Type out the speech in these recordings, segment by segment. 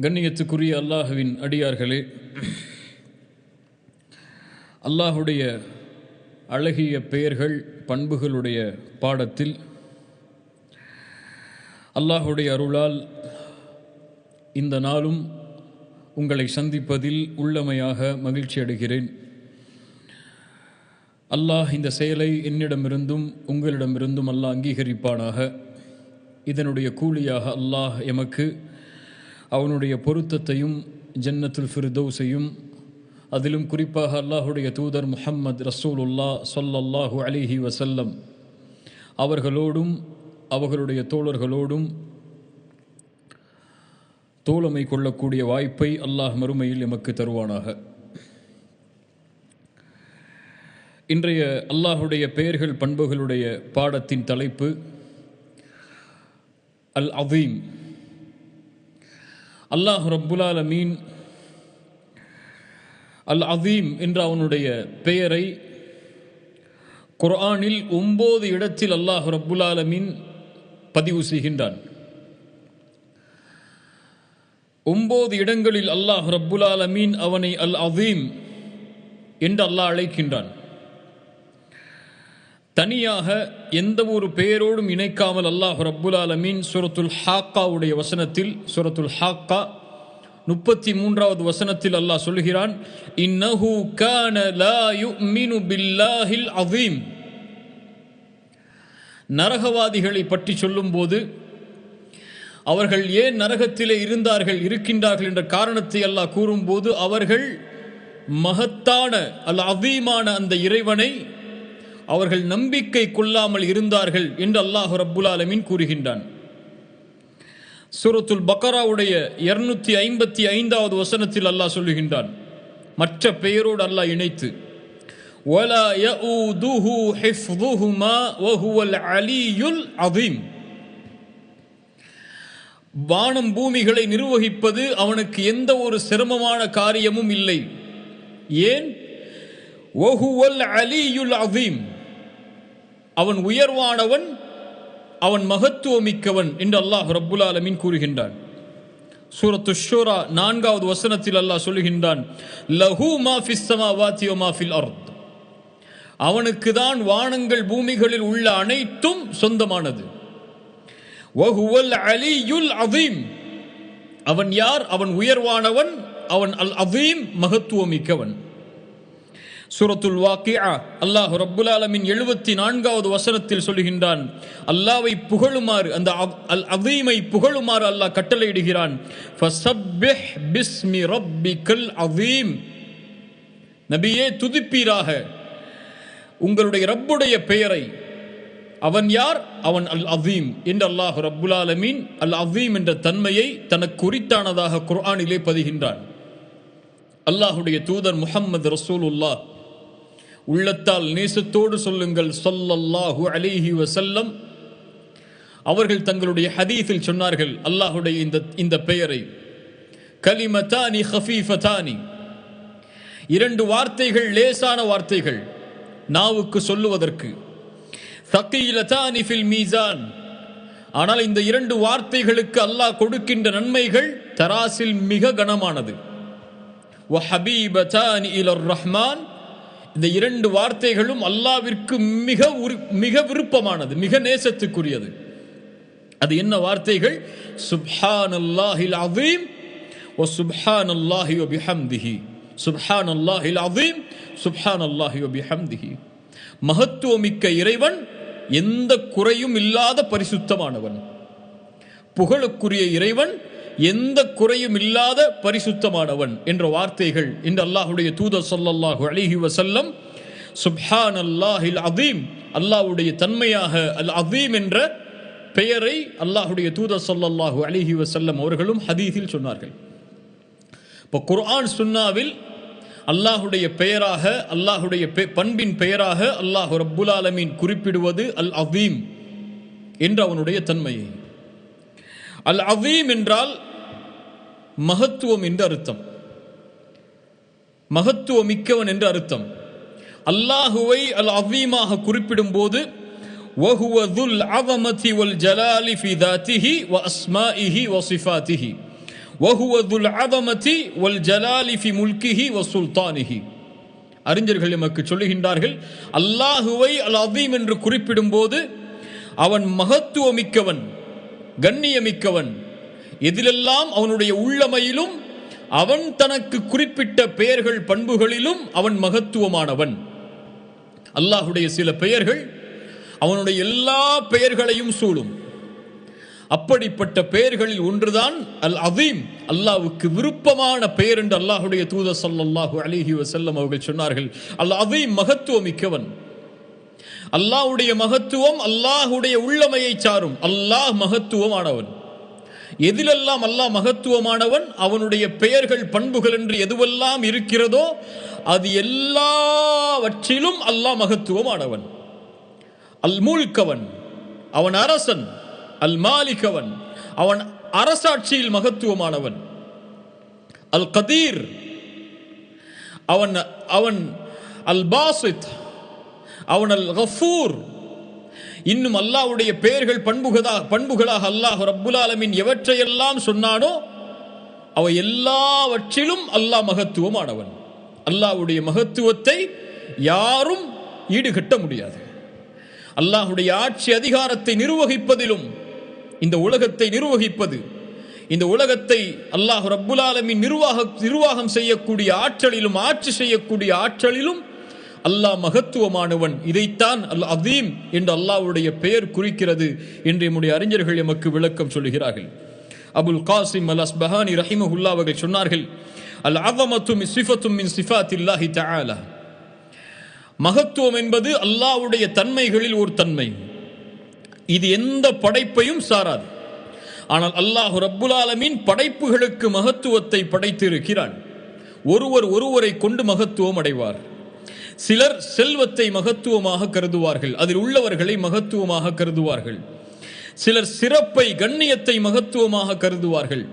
கண்ணியத்துக்குரிய அல்லாஹுவின் அடியார்களே, அல்லாஹுடைய அழகிய பெயர்கள் பண்புகளுடைய பாடத்தில் அல்லாஹுடைய அருளால் இந்த நாளும் உங்களை சந்திப்பதில் உள்ளமையாக மகிழ்ச்சி அடைகிறேன். அல்லாஹ் இந்த செயலை என்னிடமிருந்தும் உங்களிடமிருந்தும் அல்லாஹ் அங்கீகரிப்பானாக. இதனுடைய கூலியாக அல்லாஹ் எமக்கு அவனுடைய பொருத்தத்தையும் ஜன்னத்துல் ஃபிர்தௌஸையும் அதிலும் குறிப்பாக அல்லாஹுடைய தூதர் முஹம்மது ரசூலுல்லாஹ் ஸல்லல்லாஹு அலைஹி வஸல்லம் அவர்களோடும் அவர்களுடைய தோழர்களோடும் தோழமை கொள்ளக்கூடிய வாய்ப்பை அல்லாஹ் மறுமையில் எமக்கு தருவானாக. இன்றைய அல்லாஹுடைய பெயர்கள் பண்புகளுடைய பாடத்தின் தலைப்பு அல் அதீம். அல்லாஹ் ரப்புல் ஆலமீன் அல் அதீம் என்ற அவனுடைய பெயரை குர்ஆனில் 9 இடத்தில் அல்லாஹ் ரப்புல் ஆலமீன் பதிவு செய்கின்றான். 9 இடங்களில் அல்லாஹ் ரப்புல் ஆலமீன் அவனை அல் அதீம் என்று அல்லாஹ் அழைக்கின்றான். தனியாக எந்த ஒரு பெயரோடும் இணைக்காமல் அல்லாஹ் ரப்புல் ஆலமீன் சூரத்துல் ஹாக்காவுடைய வசனத்தில், சூரத்துல் ஹாக்கா 33வது வசனத்தில் அல்லாஹ் சொல்கிறான், இன்னஹு கான லா யுமினு பில்லாஹில் அதீம். நரகவாதிகளை பற்றி சொல்லும்போது அவர்கள் ஏன் நரகத்திலே இருக்கின்றார்கள் என்ற காரணத்தை அல்லாஹ் கூறும்போது அவர்கள் மகத்தான அல் அதீமான அந்த இறைவனை அவர்கள் நம்பிக்கை கொள்ளாமல் இருந்தார்கள் என்று அல்லாஹ் ரப்புல் ஆலமீன் கூறுகின்றான். சூரத்துல் பக்கராவுடைய 255வது வசனத்தில் அல்லாஹ் சொல்லுகின்றான், மற்ற பெயரோடு அல்லாஹ் இணைத்து, வலா யஊதுஹு ஹிஃதுஹுமா வஹுவல் அலியுல் அதீம். வானம் பூமிகளை நிர்வகிப்பது அவனுக்கு எந்த ஒரு சிரமமான காரியமும் இல்லை. ஏன்? வஹுவல் அலியுல் அதீம், அவன் உயர்வானவன், அவன் மகத்துவமிக்கவன் என்று அல்லாஹ் ரப்புல் ஆலமீன் கூறுகின்றான். சூரத்து ஷூரா 4வது வசனத்தில் அல்லாஹ் சொல்லுகின்றான், லஹு மா ஃபிஸ் ஸமாவாதி வ மா ஃபில் அர்த். அவனுக்கு தான் வானங்கள் பூமிகளில் உள்ள அனைத்தும் சொந்தமானது. வஹுவல் அலியுல் அதீம், அவன் யார்? அவன் உயர்வானவன், அவன் அல் அதீம், மகத்துவமிக்கவன். சூரத்துல் வாக்கிஆ அல்லாஹ் ரப்புல் ஆலமீன் 74வது வசனத்தில் சொல்லுகின்றான், அல்லாஹ்வை புகழுமாறு, அந்த அல் அதீமை புகழுமாறு அல்லாஹ் கட்டளையிடுகிறான், ஃபஸப்பிஹ் பிஸ்மி ரப்பிக்கல் அதீம். நபியே, துதிப்பீராக உங்களுடைய ரப்புடைய பெயரை. அவன் யார்? அவன் அல் அதீம் என்று அல்லாஹ் ரப்புல் ஆலமீன் அல் அதீம் என்ற தன்மையை தனக்கு உரித்தானதாக குர்ஆனிலே பதிகின்றான். அல்லாஹுடைய தூதர் முஹம்மது ரசூலுல்லாஹ், உள்ளத்தால் நேசத்தோடு சொல்லுங்கள் ஸல்லல்லாஹு அலைஹி வஸல்லம் அவர்கள் தங்களுடைய ஹதீஸில் சொன்னார்கள், அல்லாஹுடைய இந்த பெயரை, கலிமதானி ஹஃபீஃபதானி, 2 வார்த்தைகள், லேசான வார்த்தைகள் நாவுக்கு சொல்லுவதற்கு, ஸகீலதானி ஃபில் மீசான், ஆனால் இந்த 2 வார்த்தைகளுக்கு அல்லாஹ் கொடுக்கின்ற நன்மைகள் தராசில் மிக கனமானது. வஹபீபதானி இலர் ரஹ்மான், இந்த 2 வார்த்தைகளும் அல்லாஹ்விற்கு மிக விருப்பமானது, மிக நேசத்துக்குரியது. அது என்ன வார்த்தைகள்? சுப்ஹானல்லாஹில் அதீம் வ சுப்ஹானல்லாஹி வ பிஹம்திஹி. சுப்ஹானல்லாஹில் அதீம், சுப்ஹானல்லாஹி வ பிஹம்திஹி. மகத்துவமிக்க இறைவன், எந்த குறையும் இல்லாத பரிசுத்தமானவன். புகழுக்குரிய இறைவன், எந்த குறையும் இல்லாத பரிசுத்தமானவன் என்ற வார்த்தைகள் என்று அல்லாஹுடைய தூதர் ஸல்லல்லாஹு அலைஹி வஸல்லம் சுப்ஹானல்லாஹில் அதீம், அல்லாஹ்வுடைய தன்மையாக அல் அதீம் என்ற பெயரை அல்லாஹுடைய தூதர் ஸல்லல்லாஹு அலைஹி வஸல்லம் அவர்களும் ஹதீஸில் சொன்னார்கள். இப்போ குர்ஆன் சுன்னாவில் அல்லாஹுடைய பெயராக, அல்லாஹுடைய பண்பின் பெயராக அல்லாஹ் ரப்புல் ஆலமீன் குறிப்பிடுவது அல் அதீம் என்ற அவனுடைய தன்மையை. அல் அதீம் என்றால் மகத்துவம் என்று அர்த்தம், மகத்துவமிக்கவன் என்று அர்த்தம். அல்லாஹுவை அல் அதீமாக குறிப்பிடும் போது وهو ذو العظمة والجلال في ذاته وأسمائه وصفاته வஹுவ துல் அஸமதி வல் ஜலாலி ஃபி முல்கிஹி வ சுல்தானிஹி. அறிஞர்கள் எமக்கு சொல்லுகின்றார்கள், அல்லாஹுவை அல் அதீம் என்று குறிப்பிடும் போது அவன் மகத்துவமிக்கவன், கண்ணியமிக்கவன். எதிலெல்லாம் அவனுடைய உள்ளமையிலும் அவன் தனக்கு குறிப்பிட்ட பெயர்கள் பண்புகளிலும் அவன் மகத்துவமானவன். அல்லாஹுடைய சில பெயர்கள் அவனுடைய எல்லா பெயர்களையும் சூழும். அப்படிப்பட்ட பெயர்களில் ஒன்றுதான் அல் அதீம். அல்லாஹ்வுக்கு விருப்பமான பெயர் என்று அல்லாஹுடைய தூதர் ஸல்லல்லாஹு அலைஹி வஸல்லம் அவர்கள் சொன்னார்கள். அல் அதீம் மகத்துவமிக்கவன். அல்லாஹ்வுடைய மகத்துவம் அல்லாஹ்வுடைய உள்ளமையை சாரும். அல்லாஹ் மகத்துவமானவன். எதிலெல்லாம் அல்லாஹ் மகத்துவமானவன், அவனுடைய பெயர்கள் பண்புகள் என்று எதுவெல்லாம் இருக்கிறதோ அது எல்லாவற்றிலும் அல்லாஹ் மகத்துவமானவன். அல் முல்கவன், அவன் அரசன். அல் மாலிகவன், அவன் அரசாட்சியில் மகத்துவமானவன். அல் கதீர், அவன் அவன் அல் பாசித், அவன் அல் கஃபூர். இன்னும் அல்லாஹ்வுடைய பெயர்கள் பண்புகளாக அல்லாஹ் ரப்புல் ஆலமீன் எவற்றையெல்லாம் சொன்னானோ அவை எல்லாவற்றிலும் அல்லாஹ் மகத்துவமானவன். அல்லாஹ்வுடைய மகத்துவத்தை யாரும் ஈடுகட்ட முடியாது. அல்லாஹ்வுடைய ஆட்சி அதிகாரத்தை நிர்வகிப்பதிலும், இந்த உலகத்தை நிர்வகிப்பது, இந்த உலகத்தை அல்லாஹ் ரப்புல் ஆலமீன் நிர்வாகம் செய்யக்கூடிய ஆற்றலிலும், ஆட்சி செய்யக்கூடிய ஆற்றலிலும் அல்லாஹ் மகத்துவமானவன். இதைத்தான் அல் அதீம் என்று அல்லாஹ்வுடைய பெயர் குறிக்கிறது என்று நம்முடைய அறிஞர்கள் எமக்கு விளக்கம் சொல்லுகிறார்கள். அபுல் காசிம் அல் அஸ்பஹானி ரஹிமஹுல்லாஹ் அவர்கள் சொன்னார்கள், அல் அஸமத்து சிஃபத்தும் மின் சிஃபாத்தில்லாஹி தஆலா. மகத்துவம் என்பது அல்லாஹ்வுடைய தன்மைகளில் ஒரு தன்மை. இது எந்த படைப்பையும் சாராது. ஆனால் அல்லாஹ் ரப்புல் ஆலமீன் படைப்புகளுக்கு மகத்துவத்தை படைத்திருக்கிறான். ஒருவரை கொண்டு மகத்துவம் அடைவார். சிலர் செல்வத்தை மகத்துவமாக கருதுவார்கள், அதில் உள்ளவர்களை மகத்துவமாக கருதுவார்கள். சிலர் சிறப்பை, கண்ணியத்தை மகத்துவமாக கருதுவார்கள்.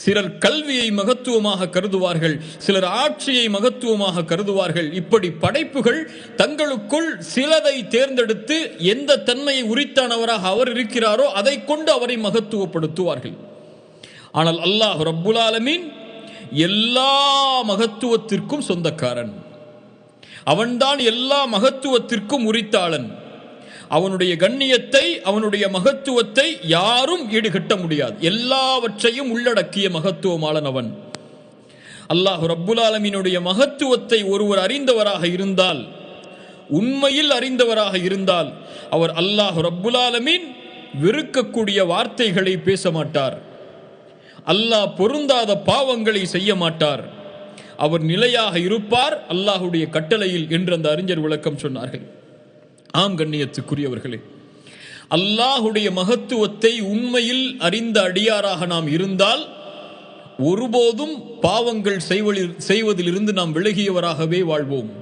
சிலர் கல்வியை மகத்துவமாக கருதுவார்கள். சிலர் ஆட்சியை மகத்துவமாக கருதுவார்கள். இப்படி படைப்புகள் தங்களுக்குள் சிலதை தேர்ந்தெடுத்து எந்த தன்மையை உரித்தானவராக அவர் இருக்கிறாரோ அதை கொண்டு அவரை மகத்துவப்படுத்துவார்கள். ஆனால் அல்லாஹ் ரப்புல் ஆலமீன் எல்லா மகத்துவத்திற்கும் சொந்தக்காரன். அவன்தான் எல்லா மகத்துவத்திற்கும் உரித்தாளன். அவனுடைய கண்ணியத்தை, அவனுடைய மகத்துவத்தை யாரும் ஈடுகட்ட முடியாது. எல்லாவற்றையும் உள்ளடக்கிய மகத்துவமாளன் அவன். அல்லாஹ் ரப்புல் ஆலமீனுடைய மகத்துவத்தை ஒருவர் அறிந்தவராக இருந்தால், உண்மையில் அறிந்தவராக இருந்தால், அவர் அல்லாஹ் ரப்புல் ஆலமீன் வெறுக்கக்கூடிய வார்த்தைகளை பேச மாட்டார். அல்லாஹ் பொருந்தாத பாவங்களை செய்ய மாட்டார். அவர் நிலையாக இருப்பார் அல்லாஹ்வுடைய கட்டளையில் என்று அந்த அறிஞர் விளக்கம் சொன்னார்கள். ஆம் கண்ணியத்துக்குரியவர்களே, அல்லாஹ்வுடைய மகத்துவத்தை உண்மையில் அறிந்த அடியாராக நாம் இருந்தால் ஒருபோதும் பாவங்கள் செய்வதிலிருந்து நாம் விலகியவராகவே வாழ்வோம்.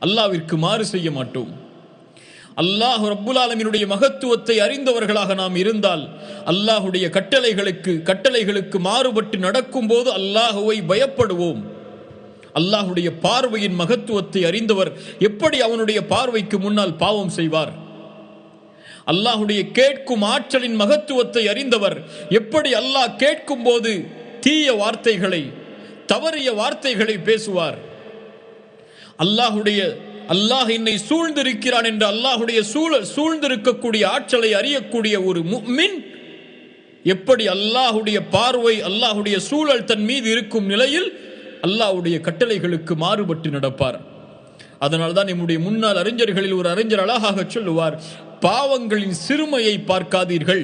அல்லாஹ்விற்கு மாறு செய்ய மாட்டோம். அல்லாஹ் ரப்புல் ஆலமீனுடைய மகத்துவத்தை அறிந்தவர்களாக நாம் இருந்தால் அல்லாஹ்வுடைய கட்டளைகளுக்கு மாறுபட்டு நடக்கும் போது அல்லாஹ்வை பயப்படுவோம். அல்லாஹ்வுடைய பார்வையின் மகத்துவத்தை அறிந்தவர் எப்படி அவனுடைய பார்வைக்கு முன்னால் பாவம் செய்வார்? அல்லாஹ்வுடைய கேட்கும் ஆற்றலின் மகத்துவத்தை அறிந்தவர் எப்படி அல்லாஹ் கேட்கும் போது தீய வார்த்தைகளை, தவறிய வார்த்தைகளை பேசுவார்? அல்லாஹ் என்னை சூழ்ந்திருக்கிறான் என்று அல்லாஹ்வுடைய சூழ்ந்திருக்கக்கூடிய ஆற்றலை அறியக்கூடிய ஒரு முஃமின் எப்படி அல்லாஹ்வுடைய பார்வை, அல்லாஹ்வுடைய சூழல் தன் மீது இருக்கும் நிலையில் அல்லாஹ்வுடைய கட்டளைகளுக்கு மாறுபட்டு நடப்பார்? அதனால்தான் நம்முடைய முன்னாள் அறிஞர்களில் ஒரு அறிஞர் அழகாக சொல்லுவார், பாவங்களின் சிறுமையை பார்க்காதீர்கள்,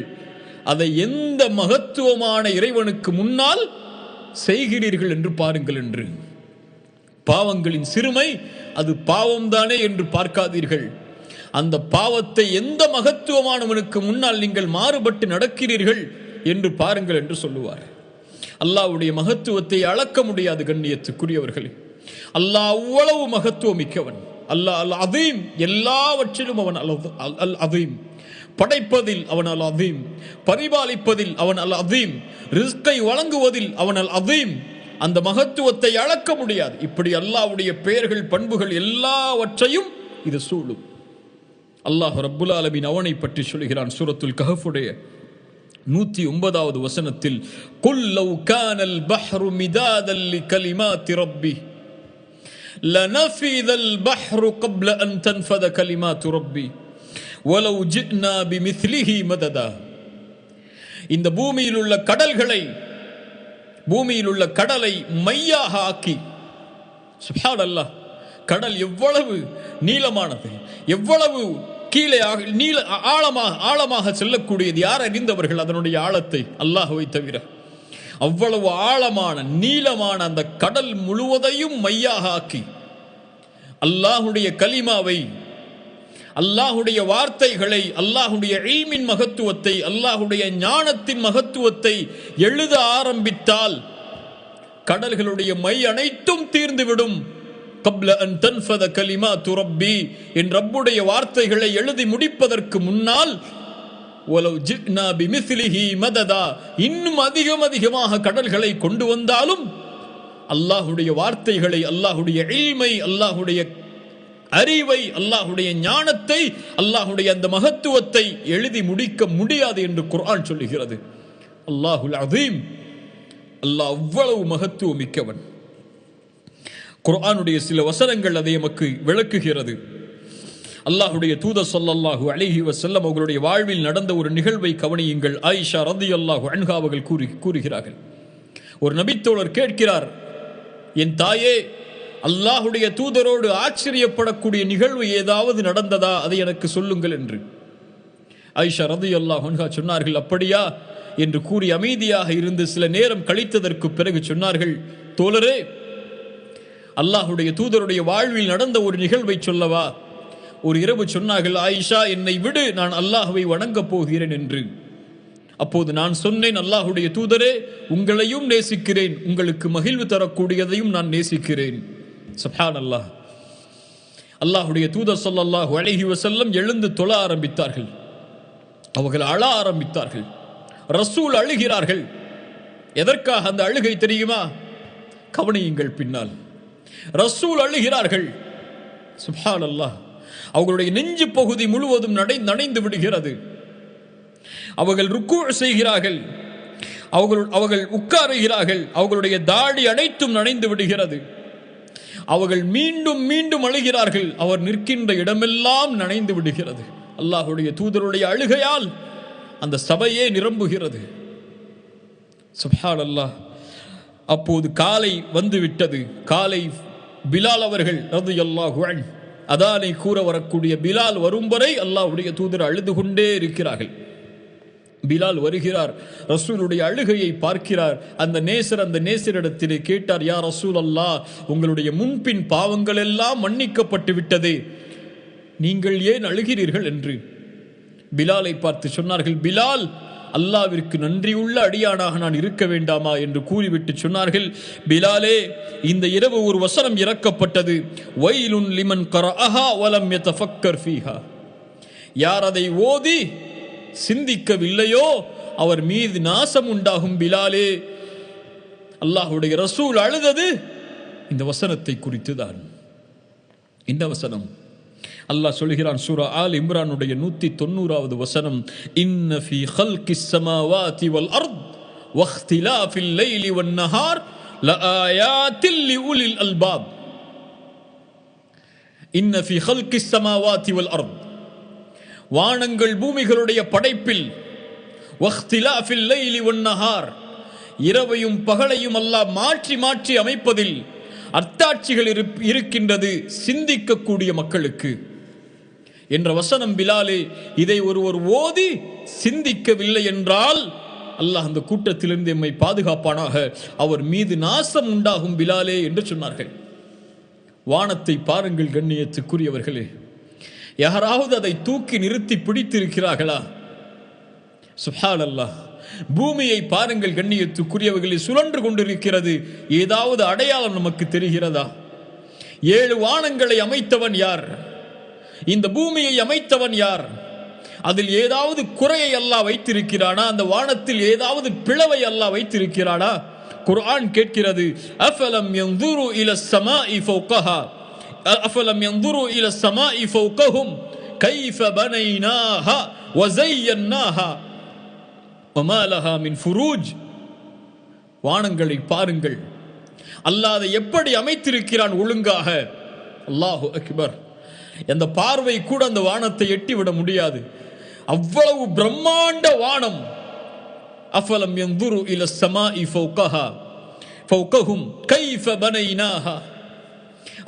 அதை எந்த மகத்துவமான இறைவனுக்கு முன்னால் செய்கிறீர்கள் என்று பாருங்கள் என்று. பாவங்களின் சிறுமை அது பாவம்தானே என்று பார்க்காதீர்கள், அந்த பாவத்தை எந்த மகத்துவமானவனுக்கு முன்னால் நீங்கள் மாறுபட்டு நடக்கிறீர்கள் என்று பாருங்கள் என்று சொல்லுவார். அல்லாஹ்வுடைய மகத்துவத்தை அளக்க முடியாது கண்ணியத்துக்குரியவர்களே. அல்லாஹ் அவ்வளவு மகத்துவமிக்கவன். அல்லாஹ் அல் அதீம், எல்லாவற்றிலும் அவன் அல் அதீம். படைப்பதில் அவன் அல் அதீம், பரிபாலிப்பதில் அவன் அல் அதீம், ரிஸ்கை வழங்குவதில் அவன் அல் அதீம். அந்த மகத்துவத்தை அளக்க முடியாது. இப்படி அல்லாஹ்வுடைய பெயர்கள், பண்புகள் எல்லாவற்றையும் இது சூழும். அல்லாஹ் ரப்புல் ஆலமீன் அவனை பற்றி சொல்கிறான் சூரத்துல் கஹஃபுடைய 109வது வசனத்தில் குல் லவ் கானல் பஹ்ரு மிதாதல் லிகலிமாத்தி ரப்பி லனஃபிதல் பஹ்ரு قبل أن تنفذ كلمات ربي ولو جئنا بمثله مددا. இந்த பூமியில் உள்ள கடலை மையாக ஆக்கி, சுப்ஹானல்லாஹ், கடல் எவ்வளவு நீளமானது, எவ்வளவு கீழே ஆழமாக செல்லக்கூடியது. யார் அறிந்தவர்கள் அதனுடைய ஆழத்தை? அல்லாஹ்வை தவிர. அவ்வளவு ஆழமான நீளமான அந்த கடல் முழுவதையும் மையாக ஆக்கி அல்லாஹுடைய கலிமாவை, அல்லாஹுடைய வார்த்தைகளை, அல்லாஹுடைய இல்மின் மகத்துவத்தை, அல்லாஹுடைய ஞானத்தின் மகத்துவத்தை எழுத ஆரம்பித்தால் கடல்களுடைய மை அனைத்தும் தீர்ந்துவிடும். قبل أن تنفذ كلمات ربي, என் ரப்புடைய வார்த்தைகளை எழுதி முடிப்பதற்கு முன்னால் ولو جئنا بمثله مددا, இன்னும் அதிகமாக கடல்களை கொண்டு வந்தாலும் அல்லாஹுடைய வார்த்தைகளை, அல்லாஹுடைய இல்மை, அல்லாஹுடைய அறிவை, அல்லாஹுடைய ஞானத்தை, அல்லாஹுடைய அந்த மகத்துவத்தை எழுதி முடிக்க முடியாது என்று குர்ஆன் சொல்லுகிறது. அல்லாஹுல் அதீம், அல்லாஹ் அவ்வளவு மகத்துவம் மிக்கவன். குர்ஆனுடைய சில வசனங்கள் அதை நமக்கு விளக்குகிறது. அல்லாஹுடைய தூதர் ஸல்லல்லாஹு அலைஹி வஸல்லம் அவர்களுடைய வாழ்வில் நடந்த ஒரு நிகழ்வை கவனியுங்கள். ஆயிஷா ரலியல்லாஹு அன்ஹா அவர்கள் கூறுகிறார்கள், ஒரு நபித்தோழர் கேட்கிறார், என் தாயே, அல்லாஹுடைய தூதரோடு ஆச்சரியப்படக்கூடிய நிகழ்வு ஏதாவது நடந்ததா, அதை எனக்கு சொல்லுங்கள் என்று. ஆயிஷா ரலியல்லாஹு அன்ஹா சொன்னார்கள், அப்படியா என்று கூறி அமைதியாக இருந்து சில நேரம் கழித்ததற்கு பிறகு சொன்னார்கள், தோழரே, அல்லாஹுடைய தூதருடைய வாழ்வில் நடந்த ஒரு நிகழ்வை சொல்லவா? ஒரு இரவு சொன்னார்கள், ஆயிஷா, என்னை விடு, நான் அல்லாஹ்வை வணங்கப் போகிறேன் என்று. அப்போது நான் சொன்னேன், அல்லாஹுடைய தூதரே, உங்களையும் நேசிக்கிறேன், உங்களுக்கு மகிழ்வு தரக்கூடியதையும் நான் நேசிக்கிறேன். சுப்ஹானல்லாஹ். அல்லாஹுடைய தூதர் ஸல்லல்லாஹு அலைஹி வஸல்லம் எழுந்து தொழ ஆரம்பித்தார்கள். அவர்கள் அழ ஆரம்பித்தார்கள். ரசூல் அழுகிறார்கள். எதற்காக அந்த அழுகை தெரியுமா? கவனியுங்கள் பின்னால். ரசூல் அழுகிறார்கள். சுப்ஹானல்லாஹ். அவர்களுடைய நெஞ்சு பகுதி முழுவதும் நனைந்து விடுகிறது. அவர்கள் ருக்கு செய்கிறார்கள், அவர்கள் உட்காருகிறார்கள், அவர்களுடைய தாடி அனைத்தும் நனைந்து விடுகிறது. அவர்கள் மீண்டும் மீண்டும் அழுகிறார்கள். அவர் நிற்கின்ற இடமெல்லாம் நனைந்து விடுகிறது. அல்லாஹுடைய தூதருடைய அழுகையால் அந்த சபையே நிரம்புகிறது. சுப்ஹானல்லாஹ். அப்போது காலை வந்துவிட்டது. காலை பிலால் அவர்கள் ரலியல்லாஹு அன்ஹு, அதானை கூற வரக்கூடிய பிலால் வரும் வரை அல்லாஹ்வுடைய தூதர் அழுது கொண்டே இருக்கிறார்கள். பிலால் வருகிறார், ரசூலுடைய அழுகையை பார்க்கிறார். அந்த நேசரிடத்திலே கேட்டார், யா ரசூல் அல்லாஹ், உங்களுடைய முன்பின் பாவங்கள் எல்லாம் மன்னிக்கப்பட்டு விட்டதே, நீங்கள் ஏன் அழுகிறீர்கள் என்று. பிலாலை பார்த்து சொன்னார்கள், பிலால், அல்லாவிற்கு நன்றியுள்ள அடியானாக நான் இருக்க வேண்டாமா என்று கூறிவிட்டு சொன்னார்கள், பிலாலே, இந்த இரவு ஒரு வசனம் இறக்கப்பட்டது, வைலுன் லிமன் கரஅஹா வலம் யதஃபக்கர் ஃபீஹா. யார் அதை ஓதி சிந்திக்கவில்லையோ அவர் மீது நாசம் உண்டாகும். பிலாலே, அல்லாஹுடைய ரசூல் அழுதது இந்த வசனத்தை குறித்துதான். இந்த வசனம் அல்லாஹ் சொல்கிறான், சூரா ஆல் இம்ரானுடைய 190வது வசனம், இன்ன ஃபீ ஹல்கிஸ் ஸமாவாதி வல் அர்த் வக்திலாஃபில் லைலி வன் நஹார் லஆயாத்தில் லிஉலில் அல்பாப். இன்ன ஃபீ ஹல்கிஸ் ஸமாவாதி வல் அர்த், வானங்கள் பூமிகளுடைய படைப்பில், வக்திலாஃபில் லைலி வன் நஹார், இரவையும் பகலையும் அல்லாஹ் மாற்றி மாற்றி அமைப்பதில் அத்தாட்சிகள் இருக்கின்றது சிந்திக்கக்கூடிய மக்களுக்கு என்ற வசனம். பிலாலே, இதை ஒருவர் ஓதி சிந்திக்கவில்லை என்றால் அல்லாஹ் அந்த கூட்டத்திலிருந்து எம்மை பாதுகாப்பானாக, அவர் மீது நாசம் உண்டாகும் பிலாலே என்று சொன்னார்கள். வானத்தை பாருங்கள் கண்ணியத்துக்குரியவர்களே, யாராவது அதை தூக்கி நிறுத்தி பிடித்திருக்கிறார்களா? சுப்ஹானல்லாஹ். பூமியை பாருங்கள் கண்ணியத்துக்குரியவர்களை, சுழன்று கொண்டிருக்கிறது. ஏதாவது அடையாளம் நமக்கு தெரிகிறதா? 7 வானங்களை அமைத்தவன் யார்? இந்த பூமியை அமைத்தவன் யார்? அதில் ஏதாவது குறையை அல்லாஹ் வைத்திருக்கிறானா? அந்த வானத்தில் ஏதாவது பிளவை அல்லாஹ் வைத்திருக்கிறானா? குர்ஆன் கேட்கிறது, அஃபலம் யன்துரு இலஸ் ஸமாஇ ஃபௌகஹா அஃபலம் யன்துரு இலஸ் ஸமாஇ ஃபௌகஹும் கைஃப பனைனாஹா வ ஸய்யன்னாஹா. வமா லஹா மின் ஃபுரூஜ். வானங்களை பாருங்கள், அல்லாஹ் அதை எப்படி அமைத்திருக்கிறான் ஒழுங்காக. அல்லாஹு அக்பர். அந்த பார்வை கூட அந்த வானத்தை எட்டிவிட முடியாது, அவ்வளவு பிரம்மாண்ட வானம். அஃபலம் யன்துரு இல ஸமாஇ ஃபௌகஹும் கைஃப பனைனாஹா.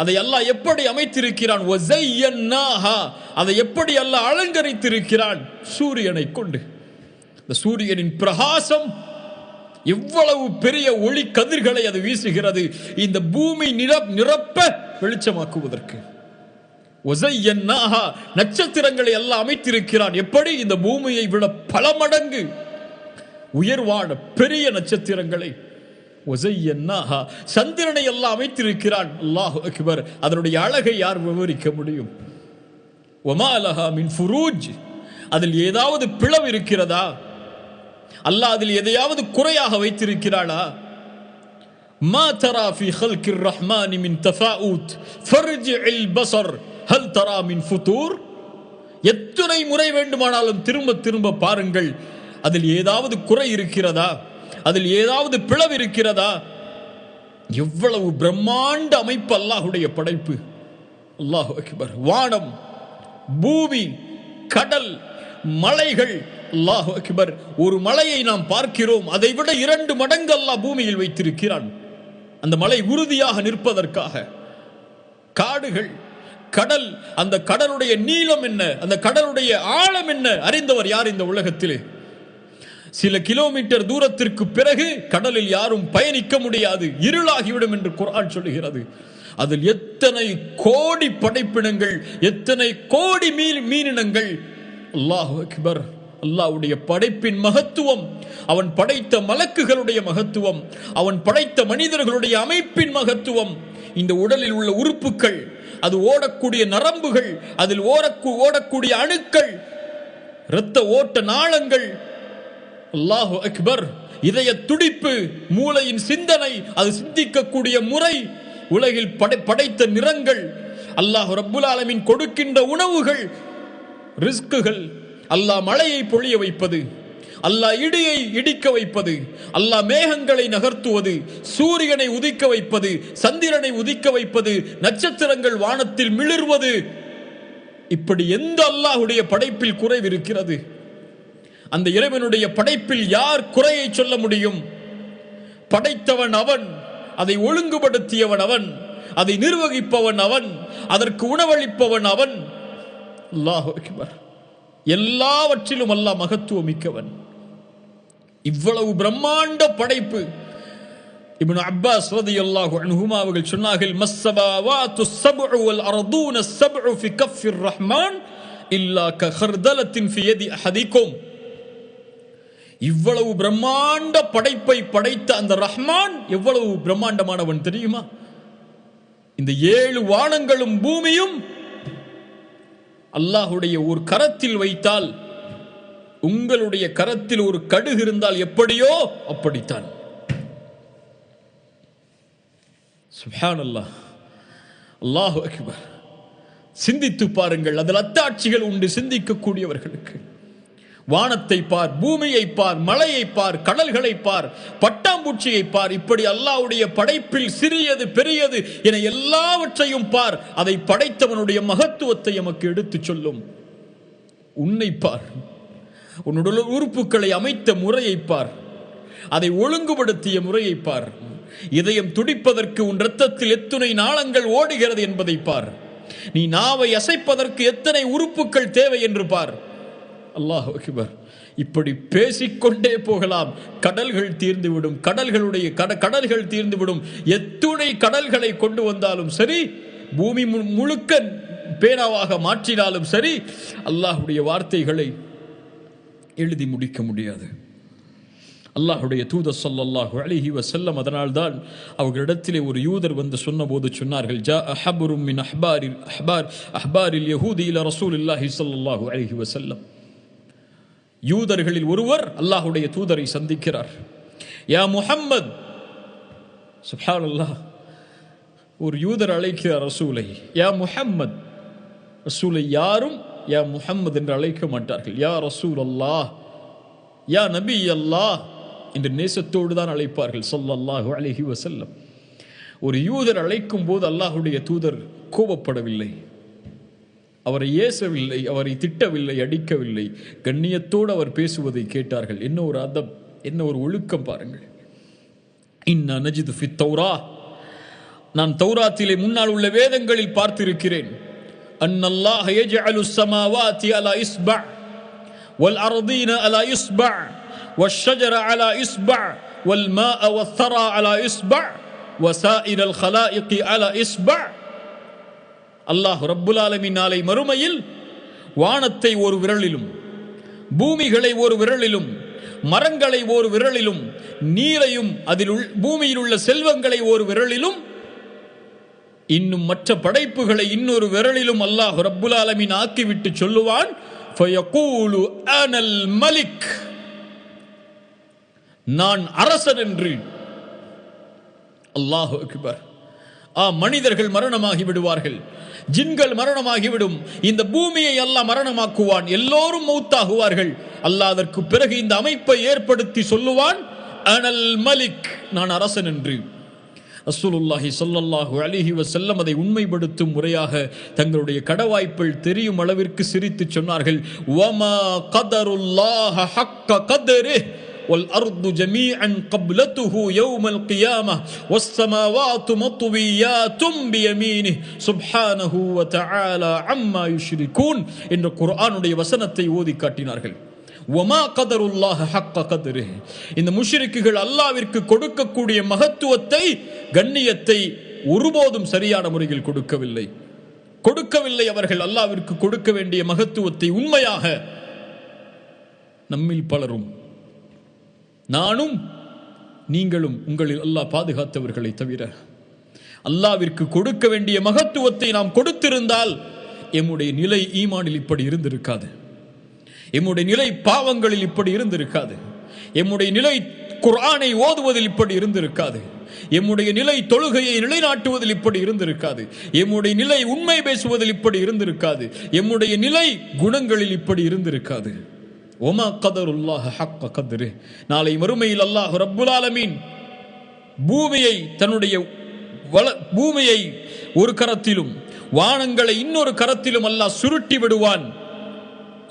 அதை அல்லாஹ் எப்படி அமைத்திருக்கிறான். வஸய்யன்னாஹா, அதை எப்படி அல்லாஹ் அலங்கரித்திருக்கிறான். சூரியனை கொண்டு. இந்த சூரியனின் பிரகாசம் எவ்வளவு பெரிய ஒளி கதிர்களை அது வீசுகிறது, இந்த பூமி நிரப்ப வெளிச்சமாக்குவதற்கு. வஸய்யன்னாஹா, நட்சத்திரங்களை எல்லாம் அமைத்திருக்கிறான். எப்படி? இந்த பூமியை விட பல மடங்கு உயர்வான பெரிய நட்சத்திரங்களை. வஸய்யன்னாஹா, சந்திரனை எல்லாம் அமைத்திருக்கிறான். அல்லாஹு அக்பர். அதனுடைய அழகை யார் விவரிக்க முடியும்? வமா லஹா மின் ஃபுரூஜ். அதில் ஏதாவது பிளவு இருக்கிறதா? அல்லாஹ் அதில் எதையாவது குறையாக வைத்திருக்கிறாளா? மா தரா ஃபீ ஹல்கிர் ரஹ்மானி மின் தஃபாஊத் ஃபர்ஜிஇல் பஸர் ஹல் தரா மின் ஃபுதூர். எத்தனை முறை வேண்டுமானாலும் திரும்ப திரும்ப பாருங்கள், அதில் ஏதாவது குறை இருக்கிறதா? அதில் ஏதாவது பிளவு இருக்கிறதா? எவ்வளவு பிரம்மாண்ட அமைப்பு அல்லாஹ்வுடைய படைப்பு. அல்லாஹு அக்பர். வானம், பூமி, கடல், மலைகள். அல்லாஹு அக்பர். ஒரு மலையை நாம் பார்க்கிறோம், அதை விட 2 மடங்கு அல்லாஹ் பூமியில் வைத்திருக்கிறான், அந்த மலை உறுதியாக நிற்பதற்காக. காடுகள், கடல், அந்த கடலுடைய நீளம் என்ன, அந்த கடலுடைய ஆழம் என்ன அறிந்தவர் யார் இந்த உலகத்திலே? சில கிலோமீட்டர் தூரத்திற்கு பிறகு கடலில் யாரும் பயணிக்க முடியாது, இருளாகிவிடும் என்று குர்ஆன் சொல்லுகிறது. அதில் எத்தனை கோடி படைப்பினங்கள், எத்தனை கோடி மீனினங்கள். அல்லாஹு அக்பர். அல்லாஹ்வுடைய படைப்பின் மகத்துவம், அவன் படைத்த மலக்குகளுடைய மகத்துவம், அவன் படைத்த மனிதர்களுடைய அமைப்பின் மகத்துவம். இந்த உடலில் உள்ள உறுப்புகள், அது ஓடக்கூடிய நரம்புகள், அதில் ஓடக்கூடிய அணுக்கள், இரத்த ஓட்ட நாளங்கள். அல்லாஹு அக்பர். இதய துடிப்பு, மூளையின் சிந்தனை, அது சிந்திக்கக்கூடிய முறை, உலகில் படைத்த நிறங்கள், அல்லாஹ் ரப்புல் ஆலமீன் கொடுக்கின்ற உணவுகள், ரிஸ்குகள், அல்லாஹ் மழையை பொழிய வைப்பது, அல்லாஹ் இடியை இடிக்க வைப்பது, அல்லாஹ் மேகங்களை நகர்த்துவது, சூரியனை உதிக்க வைப்பது, சந்திரனை உதிக்க வைப்பது, நட்சத்திரங்கள் வானத்தில் மிளிர்வது. இப்படி எந்த அல்லாஹ்வுடைய படைப்பில் குறைவு இருக்கிறது? அந்த இறைவனுடைய படைப்பில் யார் குறையை சொல்ல முடியும்? படைத்தவன் அவன், அதை ஒழுங்குபடுத்தியவன் அவன், அதை நிர்வகிப்பவன் அவன், அதற்கு உணவளிப்பவன் அவன். அல்லாஹு அக்பர். எல்லாவற்றிலும் அல்லாஹ் மகத்துவம் மிக்கவன். இவ்வளவு பிரம்மாண்ட படைப்பு. இப்னு அப்பாஸ் ரலியல்லாஹு அன்ஹுமா அவர்கள் சொன்னார்கள், மஸ்ஸபாவாத்து ஸப்உ வல் அர்தூன ஸப்உ ஃபி கஃபிர் ரஹ்மான் இல்லா கஹர்தலத்தின் ஃபி யதி அஹதிக்கும். இவ்வளவு பிரம்மாண்ட படைப்பை படைத்த அந்த ரஹ்மான் எவ்வளவு பிரம்மாண்டமானவன் தெரியுமா? இந்த 7 வானங்களும் பூமியும் அல்லாஹ்வுடைய ஒரு கரத்தில் வைத்தால், உங்களுடைய கரத்தில் ஒரு கடுகு இருந்தால் எப்படியோ அப்படித்தான். சுப்ஹானல்லாஹ். அல்லாஹு அக்பர். சிந்தித்து பாருங்கள், அதில் அத்தாட்சிகள் உண்டு சிந்திக்கக்கூடியவர்களுக்கு. வானத்தை பார், பூமியை பார், மலையை பார், கடல்களை பார், பட்டாம்பூச்சியை பார். இப்படி அல்லாஹ்வுடைய படைப்பில் சிறியது பெரியது என எல்லாவற்றையும் பார். அதை படைத்தவனுடைய மகத்துவத்தை நமக்கு எடுத்துச் சொல்லும். உன்னை பார், உன்னுடைய உறுப்புகளை அமைத்த முறையை பார், அதை ஒழுங்குபடுத்திய முறையை பார். இதயம் துடிப்பதற்கு உன் இரத்தத்தில் எத்தனை நாளங்கள் ஓடுகிறது என்பதை பார். நீ நாவை அசைப்பதற்கு எத்தனை உறுப்புகள் தேவை என்று பார். அல்லாஹ் அக்பர். இப்படி பேசிக்கொண்டே போகலாம். கடல்கள் தீர்ந்துவிடும், கடல்கள் தீர்ந்துவிடும். எத்துணை கடல்களை கொண்டு வந்தாலும் சரி, பூமி முழுக்க பேனாவாக மாற்றினாலும் சரி, அல்லாஹ்வுடைய வார்த்தைகளை எழுதி முடிக்க முடியாது. அல்லாஹ்வுடைய தூதர் ஸல்லல்லாஹு அலைஹி வஸல்லம், அதனால்தான் அவர்களிடத்திலே ஒரு யூதர் வந்து சொன்னபோது சொன்னார்கள், ஜா அஹபரும் மின் அஹ்பாரில் யஹூதி இலா ரசூலில்லாஹி ஸல்லல்லாஹு அலைஹி வஸல்லம். யூதர்களில் ஒருவர் அல்லாஹ்வுடைய தூதரை சந்திக்கிறார். யா முஹம்மத். சுப்ஹானல்லாஹ். ஒரு யூதர் அழைக்கிறார் ரசூலை, யா முஹம்மத். ரசூலை யாரும் யா முஹம்மத் என்று அழைக்க மாட்டார்கள். யா ரசூல் அல்லாஹ், யா நபி அல்லாஹ் என்று நேசத்தோடு தான் அழைப்பார்கள் ஸல்லல்லாஹு அலைஹி வஸல்லம். ஒரு யூதர் அழைக்கும் போது அல்லாஹ்வுடைய தூதர் கோபப்படவில்லை, அவரை ஏசவில்லை, அவரை திட்டவில்லை, அடிக்கவில்லை. கண்ணியத்தோடு அவர் பேசுவதை கேட்டார்கள். என்ன ஒரு அதப், என்ன ஒரு ஒழுக்கம் பாருங்கள். இன்னா நஜிது ஃபித் தௌரா, நான் தௌராத்திலே முன்னால் உள்ள வேதங்களில் பார்த்திருக்கிறேன். அன்னல்லாஹ யஜ்அலு ஸமாவாதி அலா இஸ்பா வல் அர்தீன அலா இஸ்பா வஷ்ஷஜர அலா இஸ்பா வல் மாஅ வஸ்ஸரா அலா இஸ்பா வஸாயிரல் ஹலாயிகி அலா இஸ்பா. அல்லாஹ் ரப்புல் ஆலமீன் நாளை மறுமையில் வானத்தை ஒரு விரலிலும், பூமிகளை ஒரு விரலிலும், மரங்களை ஒரு விரலிலும், நீரையும் அதில் பூமியில் உள்ள செல்வங்களை ஒரு விரலிலும், இன்னும் மற்ற படைப்புகளை இன்னொரு விரலிலும் அல்லாஹ் ரப்புல் ஆலமீன் ஆக்கிவிட்டு சொல்லுவான், ஃபயகூலு அனல் மலிக், நான் அரசன் என்று. அல்லாஹு அக்பர். மனிதர்கள் மரணமாகி விடுவார்கள், ஜின்கள் மரணமாகிவிடும், இந்த பூமியை அல்லாஹ் மரணமாக்குவான், எல்லோரும் மௌத்தாகுவார்கள். அல்லாஹ் அதற்கு பிறகு இந்த அமைப்பை ஏற்படுத்தி சொல்லுவான், அனல் மலிக், நான் அரசன் என்று. ரசூலுல்லாஹி ஸல்லல்லாஹு அலைஹி வஸல்லம் அதை உண்மைப்படுத்தும் முறையாக தங்களுடைய கடவாய்ப்பில் தெரியும் அளவிற்கு சிரித்து சொன்னார்கள், வமா கதருல்லாஹ ஹக்க கதரிஹ் வல் அர்து ஜமீஅன் கப்லத்துஹு யௌமல் கியாமஹ் வஸ்ஸமாவாத்து மத்வியாத்தும் பியமீனிஹ் சுப்ஹானஹு வ தஆலா அம்மா யுஷ்ரிகூன் என்ற குர்ஆனுடைய வசனத்தை ஓதி காட்டினார்கள். வமா கதருல்லாஹ ஹக்க கதரிஹ், இந்த முஷ்ரிக்குகள் அல்லாஹ்விற்கு கொடுக்கக்கூடிய மகத்துவத்தை, கண்ணியத்தை ஒருபோதும் சரியான முறையில் கொடுக்கவில்லை. அவர்கள் அல்லாஹ்விற்கு கொடுக்க வேண்டிய மகத்துவத்தை உண்மையாக. நம்மில் பலரும், நானும் நீங்களும், உங்களில் அல்லாஹ் பாதுகாத்தவர்களை தவிர, அல்லாஹ்விற்கு கொடுக்க வேண்டிய மகத்துவத்தை நாம் கொடுத்திருந்தால் எம்முடைய நிலை ஈமானில் இப்படி இருந்திருக்காது, எம்முடைய நிலை பாவங்களில் இப்படி இருந்திருக்காது, எம்முடைய நிலை குர்ஆனை ஓதுவதில் இப்படி இருந்திருக்காது, எம்முடைய நிலை தொழுகையை நிலைநாட்டுவதில் இப்படி இருந்திருக்காது, எம்முடைய நிலை உண்மை பேசுவதில் இப்படி இருந்திருக்காது, எம்முடைய நிலை குணங்களில் இப்படி இருந்திருக்காது. ஒமா கதருல்லாஹ ஹக்க கத்ரிஹ். நாளை மறுமையில் அல்லாஹ் ரப்புல் ஆலமீன் பூமியை ஒரு கரத்திலும் வானங்களை இன்னொரு கரத்திலும் அல்லாஹ் சுருட்டி விடுவான்.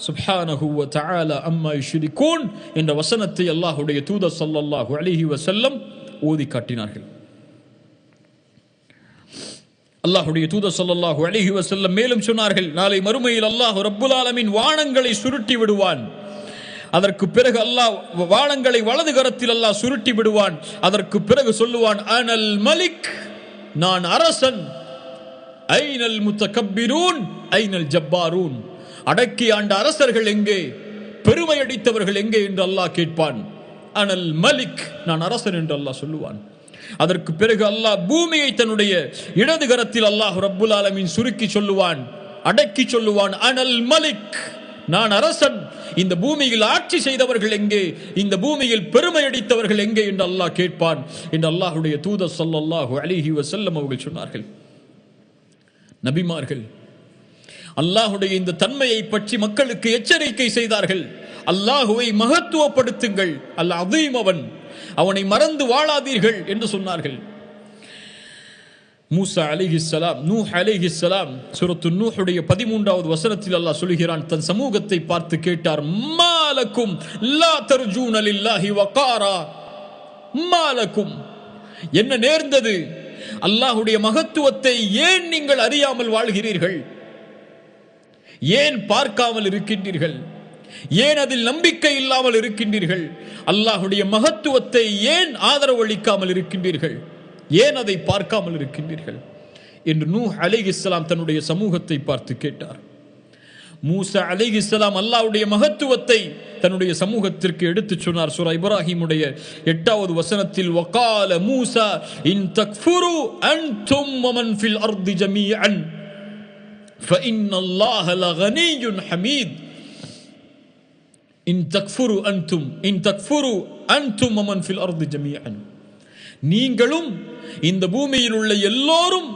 சுப்ஹானஹு வ தஆலா அம்மா யுஷ்ரிகூன் என்ற வசனத்தை அல்லாஹ்வுடைய தூதர் ஸல்லல்லாஹு அலைஹி வஸல்லம் ஓதி காட்டினார்கள். அல்லாஹ்வுடைய தூதர் ஸல்லல்லாஹு அலைஹி வஸல்லம் மேலும் சொன்னார்கள், நாளை மறுமையில் அல்லாஹ் ரப்புல் ஆலமீன் வானங்களை சுருட்டி விடுவான். அதற்கு பிறகு அல்லாஹ் வானங்களை வலது கரத்தில் அல்லாஹ் சுருட்டி விடுவான். அதற்கு பிறகு சொல்லுவான், அனல் மலிக், நான் அரசன். ஐனல் முத்தகப்பிரூன் ஐனல் ஜப்பாரூன், அடக்கி ஆண்ட அரசர்கள் எங்கே, பெருமை அடித்தவர்கள் எங்கே என்று அல்லாஹ் கேட்பான். அனல் மலிக், நான் அரசன் என்று அல்லாஹ் சொல்லுவான். அதற்கு பிறகு அல்லாஹ் பூமியை தன்னுடைய இடது கரத்தில் அல்லாஹ் ரப்புல் ஆலமீன் சுருக்கி சொல்லுவான், அடக்கி சொல்லுவான், அனல் மலிக், நான் அரசன். இந்த பூமியில் ஆட்சி செய்தவர்கள் எங்கே, இந்த பூமியில் பெருமை அடித்தவர்கள் எங்கே என்று அல்லாஹ் கேட்பான் என்று அல்லாஹ்வுடைய தூதர் ஸல்லல்லாஹு அலைஹி வஸல்லம் அவர்கள் சொன்னார்கள். நபிமார்கள் அல்லாஹ்வுடைய இந்த தன்மையை பற்றி மக்களுக்கு எச்சரிக்கை செய்தார்கள். அல்லாஹுவை மகத்துவப்படுத்துங்கள், அல் அதீம் அவன், அவனை மறந்து வாழாதீர்கள் என்று சொன்னார்கள். மூசா அலைஹிஸ்ஸலாம், நூஹ் அலைஹிஸ்ஸலாம் சூரத்து நூஹுடைய 13வது வசனத்தில் அல்லாஹ் சொல்கிறான், தன் சமூகத்தை பார்த்து கேட்டார், மாலக்கும் லா தர்ஜூன லில்லாஹி வகாரா, மாலக்கும், என்ன நேர்ந்தது, அல்லாஹ்வுடைய மகத்துவத்தை ஏன் நீங்கள் அறியாமல் வாழ்கிறீர்கள், ஏன் பார்க்காமல் இருக்கின்றீர்கள், ஏன் அதில் நம்பிக்கை இல்லாமல் இருக்கின்றீர்கள், அல்லாஹ்வுடைய மகத்துவத்தை ஏன் ஆதரவு அளிக்காமல் இருக்கின்றீர்கள், ஏன் அதை பார்க்காமல் இருக்கின்றீர்கள் என்று நூஹ் அலைஹிஸ்ஸலாம் தன்னுடைய சமூகத்தை பார்த்து கேட்டார். மூசா அலைஹிஸ்ஸலாம் அல்லாஹ்வுடைய மகத்துவத்தை தன்னுடைய சமூகத்திற்கு எடுத்துச் சொன்னார். சூரா இப்ராஹிமுடைய 8வது வசனத்தில், வகால மூசா இன் தக்ஃபுரு அன்தும் வமன் ஃபில் அர்தி ஜமீஅன் ஃபஇன்னல்லாஹ லகனிய்யுன் ஹமீத். இன் தக்ஃபுரு அன்தும் வமன் ஃபில் அர்தி ஜமீஅன், நீங்களும் இந்த பூமியில் உள்ள எல்லோரும்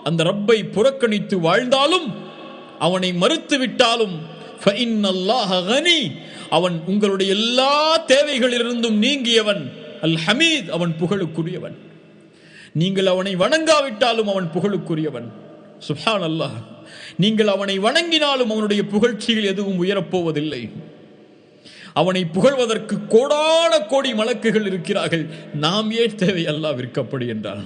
அந்த ரப்பை புறக்கணித்து வாழ்ந்தாலும், அவனை மறுத்து விட்டாலும், ஃபஇன்னல்லாஹ கனி, அவன் உங்களுடைய எல்லா தேவைகளிலிருந்தும் நீங்கியவன். அல் ஹமீத், அவன் புகழுக்குரியவன். நீங்கள் அவனை வணங்காவிட்டாலும் அவன் புகழுக்குரியவன். சுப்ஹானல்லாஹ். நீங்கள் அவனை வணங்கினாலும் அவனுடைய புகழ்ச்சியில் எதுவும் உயரப்போவதில்லை. அவனை புகழ்வதற்கு கோடான கோடி மலக்குகள் இருக்கிறார்கள். நாம் ஏன் தேவை அல்லாஹ்விற்கு அப்படி என்றால்?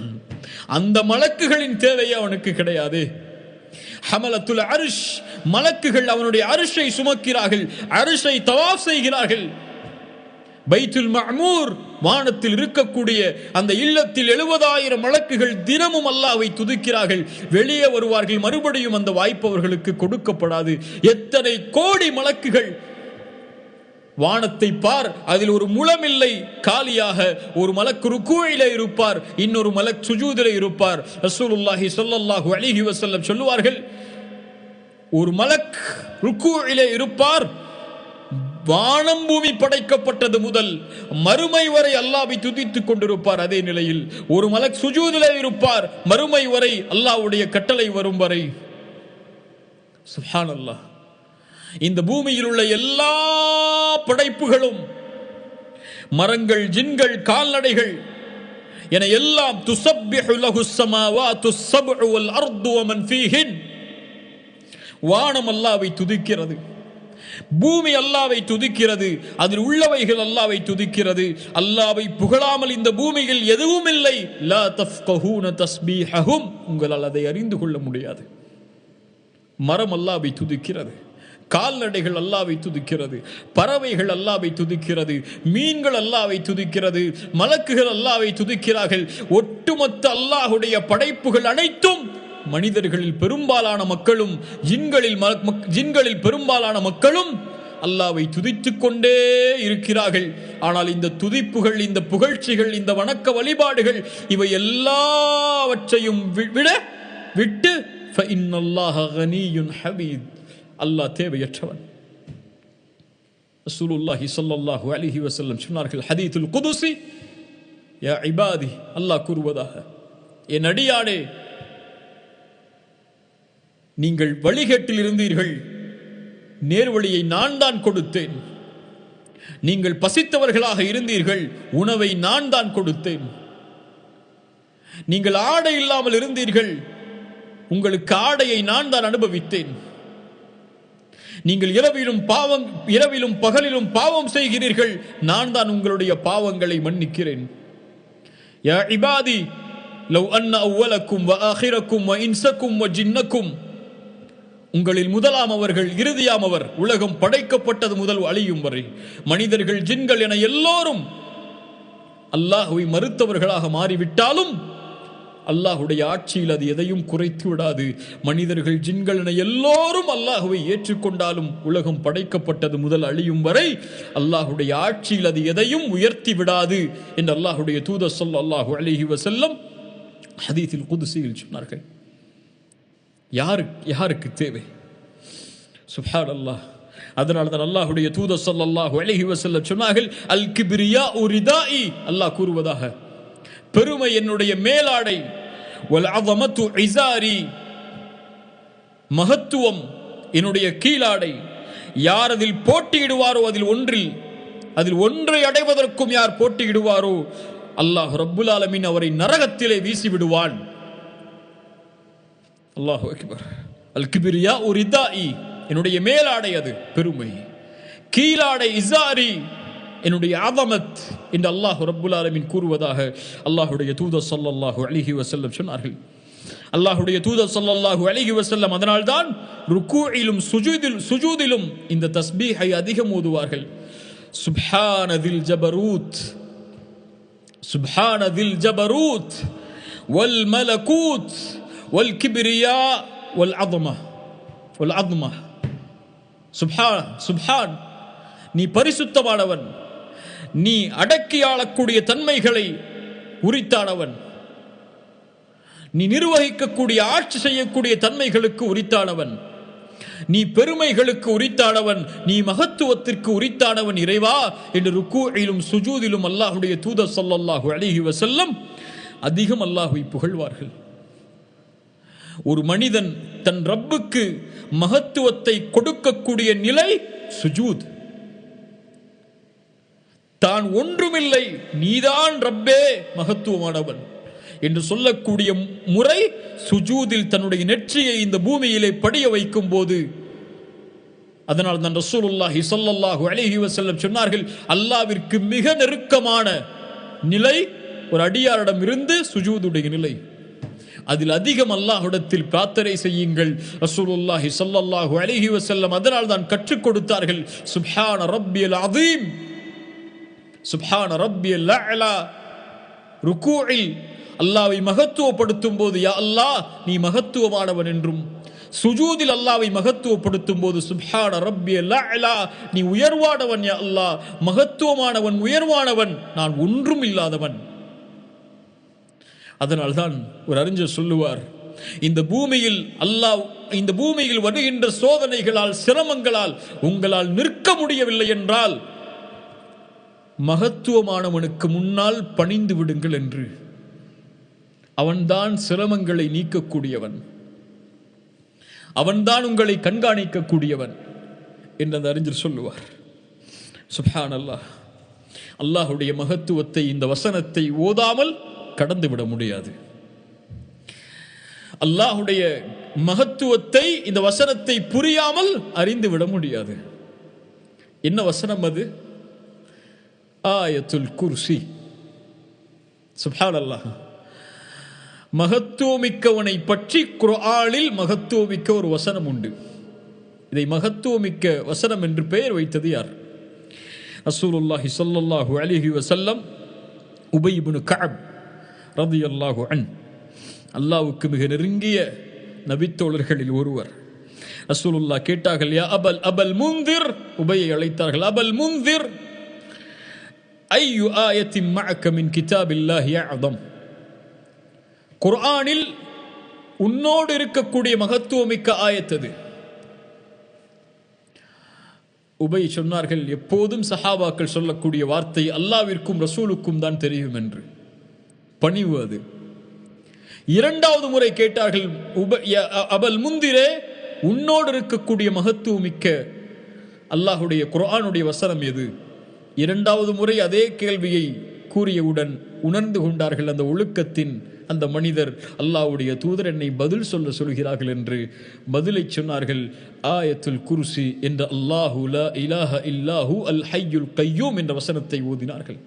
அந்த மலக்குகளின் தேவையே அவனுக்கு கிடையாது. ஹமலத்துல் அர்ஷ், மலக்குகள் அவனுடைய அர்ஷை சுமக்கிறார்கள், அர்ஷை தவாஃப் செய்கிறார்கள். பைத்துல் மஅமூர், வானத்தில் இருக்கக்கூடிய அந்த இல்லத்தில் 70,000 மலக்குகள் தினமும் அல்லாஹ்வை துதிக்கிறார்கள். வெளியே வருவார்கள், மறுபடியும் அந்த வாய்ப்பு அவர்களுக்கு கொடுக்கப்படாது. எத்தனை கோடி மலக்குகள்! வானத்தை பார், அதில் ஒரு முழமில்லை காலியாக. ஒரு மலக்கு ருக்கூஇலே இருப்பார், இன்னொரு மலக் சுஜூதிலே இருப்பார். ரசூலுல்லாஹி ஸல்லல்லாஹு அலைஹி வஸல்லம் சொல்லுவார்கள், ஒரு மலக் ருக்கூஇலே இருப்பார், வானம் பூமி படைக்கப்பட்டது முதல் மறுமை வரை அல்லாஹ்வை துதித்துக் கொண்டிருப்பார். அதே நிலையில் ஒரு மலக் சுஜூதிலே இருப்பார், மறுமை வரை, அல்லாஹ்வுடைய கட்டளை வரும் வரை. சுப்ஹானல்லாஹ். இந்த பூமியில் உள்ள எல்லா படைப்புகளும், மரங்கள், ஜின்கள், கால்நடைகள் என எல்லாம் துஸப்பிஹு லஹுஸ் ஸமாவாத்துஸ் ஸப்உ வல் அர்து வமன் ஃபீஹின். வானம் அல்லாஹ்வை துதிக்கிறது, பூமி அல்லாஹ்வை துதிக்கிறது, அதில் உள்ளவைகள் அல்லாஹ்வை துதிக்கிறது. அல்லாஹ்வை புகழாமல் இந்த பூமியில் எதுவும் இல்லை. லா தஃப்கஹூன தஸ்பீஹஹும், உங்களால் அதை அறிந்து கொள்ள முடியாது. மரம் அல்லாஹ்வை துதிக்கிறது, கால்நடைகள் அல்லாஹ்வை துதிக்கிறது, பறவைகள் அல்லாஹ்வை துதிக்கிறது, மீன்கள் அல்லாஹ்வை துதிக்கிறது, மலக்குகள் அல்லாஹ்வை துதிக்கிறார்கள். ஒட்டுமொத்த அல்லாஹ்வுடைய படைப்புகள் அனைத்தும், மனிதர்களில் பெரும்பாலான மக்களும் ஜின்களில் பெரும்பாலான மக்களும் அல்லாஹ்வை துதித்துக் கொண்டே இருக்கிறார்கள். ஆனால் இந்த துதிப்புகள், இந்த புகழ்ச்சிகள், இந்த வணக்க வழிபாடுகள், இவை எல்லாவற்றையும் விட்டு ஃபஇன்னல்லாஹ கனியுன் ஹமீத், அல்லாஹ் தேவையற்றவன். ரசூலுல்லாஹி ஸல்லல்லாஹு அலைஹி வஸல்லம் சொன்னார்கள், ஹதீதுல் குதுஸி, யா இபாதி, அல்லாஹ் கூறுவதாக, என் அடியானே, நீங்கள் வழிகேட்டில் இருந்தீர்கள், நேர்வழியை நான் தான் கொடுத்தேன். நீங்கள் பசித்தவர்களாக இருந்தீர்கள், உணவை நான் தான் கொடுத்தேன். நீங்கள் ஆடை இல்லாமல் இருந்தீர்கள், உங்களுக்கு ஆடையை நான் தான் அனுபவித்தேன். நீங்கள் இரவிலும் பகலிலும் பாவம் செய்கிறீர்கள், நான் தான் உங்களுடைய பாவங்களை மன்னிக்கிறேன். யா இபாதி லவ் அன்ன அவ்வலக்கும் வ ஆகிரக்கும் வ இன்சக்கும் வ ஜின்னக்கும், உங்களில் முதலாமவர்கள் இறுதியாமவர், உலகம் படைக்கப்பட்டது முதல் அழியும் வரை மனிதர்கள், ஜின்கள் என எல்லோரும் அல்லாஹ்வை மறுத்தவர்களாக மாறிவிட்டாலும் அல்லாஹ்வுடைய ஆட்சியில் அது எதையும் குறைத்து விடாது. மனிதர்கள், ஜின்கள் என எல்லோரும் அல்லாஹ்வை ஏற்றுக்கொண்டாலும் உலகம் படைக்கப்பட்டது முதல் அழியும் வரை அல்லாஹ்வுடைய ஆட்சியில் அது எதையும் உயர்த்தி விடாது என்று அல்லாஹ்வுடைய தூதர் ஸல்லல்லாஹு அலைஹி வஸல்லம் ஹதீஸில் குதுஸியில் சொன்னார்கள். யாருக்கு தேவை? சுப்ஹானல்லாஹ். அதனால தான் அல்லாஹ்வுடைய தூதர் ஸல்லல்லாஹு அலைஹி வஸல்லம் சொன்னார்கள், அல் கிப்ரியாஉ ரிதாஇ, அல்லாஹ் கூறுவதாக, பெருமை என்னுடைய மேலாடை, வல் அஸமத்து இஸாரி, மகத்துவம் என்னுடைய கீழாடை. யார் அதில் போட்டியிடுவாரோ, அதில் ஒன்றை அடைவதற்கும் யார் போட்டியிடுவாரோ, அல்லாஹ் ரப்புல் ஆலமீன் அவரை நரகத்திலே வீசி விடுவான். அல்லாஹு அக்பர். அல் கிப்ரியாஉ ரிதாஇ, என்னுடைய மேலாடை அது பெருமை, கீழாடை இஸாரி என்னுடைய அஸமத் என்று அல்லாஹ் ரப்புல் ஆலமீன் கூறுவதாக அல்லாஹ்வுடைய தூதர் ஸல்லல்லாஹு அலைஹி வஸல்லம் சொன்னார்கள். அல்லாஹ்வுடைய தூதர் ஸல்லல்லாஹு அலைஹி வஸல்லம் அதனால்தான் ருக்கூஇலும் சுஜூதிலும் இந்த தஸ்பீஹை அதிகம் ஓதுவார்கள். சுப்ஹானதில் ஜபரூத், சுப்ஹானதில் ஜபரூத் வல் மலகூத் வல் கிப்ரியா வல் அத்மா. சுப்ஹான், நீ பரிசுத்தமானவன், நீ அடக்கி ஆளக்கூடிய தன்மைகளை உரித்தானவன், நீ நிர்வகிக்கக்கூடிய ஆட்சி செய்யக்கூடிய தன்மைகளுக்கு உரித்தானவன், நீ பெருமைகளுக்கு உரித்தானவன், நீ மகத்துவத்திற்கு உரித்தானவன் இறைவா என்று ருக்கூஇலும் சுஜூதிலும் அல்லாஹ்வுடைய தூதர் ஸல்லல்லாஹு அலைஹி வஸல்லம் அதிகம் அல்லாஹ்வை புகழ்வார்கள். ஒரு மனிதன் தன் ரப்புக்கு மகத்துவத்தை கொடுக்கக்கூடிய நிலை சுஜூத். தான் ஒன்றுமில்லை, நீதான் ரப்பே மகத்துவமானவன் என்று சொல்லக்கூடிய முறை சுஜூதில் தன்னுடைய நெற்றியை இந்த பூமியிலே படிய வைக்கும் போது. அதனால் தான் ரசூலுல்லாஹி ஸல்லல்லாஹு அலைஹி வஸல்லம் சொன்னார்கள், அல்லாஹ்விற்கு மிக நெருக்கமான நிலை ஒரு அடியாரிடம் இருந்து சுஜூதுடைய நிலை. அதில் அதிகம் அல்லாஹ்விடத்தில் பிரார்த்தனை செய்யுங்கள். ரசூலுல்லாஹி ஸல்லல்லாஹு அலைஹி வஸல்லம் அதனால் தான் கற்றுக் கொடுத்தார்கள், சுப்ஹான ரப்பியல் அதீம், சுப்ஹான ரப்பியல் அலா. ருகூஇல் அல்லாஹ்வை மகத்துவப்படுத்தும் போது யா அல்லாஹ் நீ மகத்துவமானவன் என்றும், சுஜூதில் அல்லாஹ்வை மகத்துவப்படுத்தும் போது சுப்ஹான ரப்பியல் அலா நீ உயர்வானவன் யா அல்லாஹ், மகத்துவமானவன், உயர்வானவன், நான் ஒன்றும் இல்லாதவன். அதனால்தான் ஒரு அறிஞர் சொல்லுவார், இந்த பூமியில் வருகின்ற சோதனைகளால், சிரமங்களால் உங்களால் நிற்க முடியவில்லை என்றால் மகத்துவமானவனுக்கு முன்னால் பணிந்து விடுங்கள் என்று. அவன்தான் சிரமங்களை நீக்கக்கூடியவன், அவன்தான் உங்களை கண்காணிக்கக்கூடியவன் என்று அந்த அறிஞர் சொல்லுவார். சுப்ஹானல்லாஹ். அல்லாஹுடைய மகத்துவத்தை இந்த வசனத்தை ஓதாமல் கடந்து விட முடியாது. அல்லாஹுடைய மகத்துவத்தை இந்த வசனத்தை புரியாமல் அறிந்து விட முடியாது. என்ன வசனம் அது? ஆயத்துல் குர்சி. சுப்ஹானல்லாஹ். மகத்துவமிக்கவனை பற்றி குர்ஆனில் மகத்துவமிக்க ஒரு வசனம் உண்டு. இதை மகத்துவமிக்க வசனம் என்று பெயர் வைத்தது யார்? ரசூலுல்லாஹி ஸல்லல்லாஹு அலைஹி வஸல்லம் உபய் இப்னு கஅப் ரலியல்லாஹு அன்ஹு, அல்லாஹ்வுக்கு மிக நெருங்கிய நபித்தோழர்களில் ஒருவர். ரசூலுல்லாஹ் கேட்டார்கள், யா அபல் முன்திர், உபையை அழைத்தார்கள், அபல் முன்திர் ஐயு ஆயத்தின் மஅக மின் கிதாபில்லாஹி அஅதம், குர்ஆனில் உன்னோடு இருக்கக்கூடிய மகத்துவமிக்க ஆயத்தது. உபை சொன்னார்கள், எப்போதும் சஹாபாக்கள் சொல்லக்கூடிய வார்த்தை அல்லாஹ்விற்கும் ரசூலுக்கும் தான் தெரியும் என்று. பணிவு அது. இரண்டாவது முறை கேட்டார்கள், அபல் முந்திரே உன்னோடு இருக்கக்கூடிய மகத்துவமிக்க அல்லாஹுடைய குர்ஆனுடைய வசனம் எது? இரண்டாவது முறை அதே கேள்வியை கூறியவுடன் உணர்ந்து கொண்டார்கள் அந்த ஒழுக்கத்தின் அந்த மனிதர், அல்லாஹ்வுடைய தூதர் என்னை பதில் சொல்கிறார்கள் என்று பதிலை சொன்னார்கள். ஆயத்துல் குர்சி என்ற அல்லாஹு லா இலாஹ இல்லாஹு அல் ஹய்யுல் கய்யூம் என்ற வசனத்தை ஓதினார்கள்.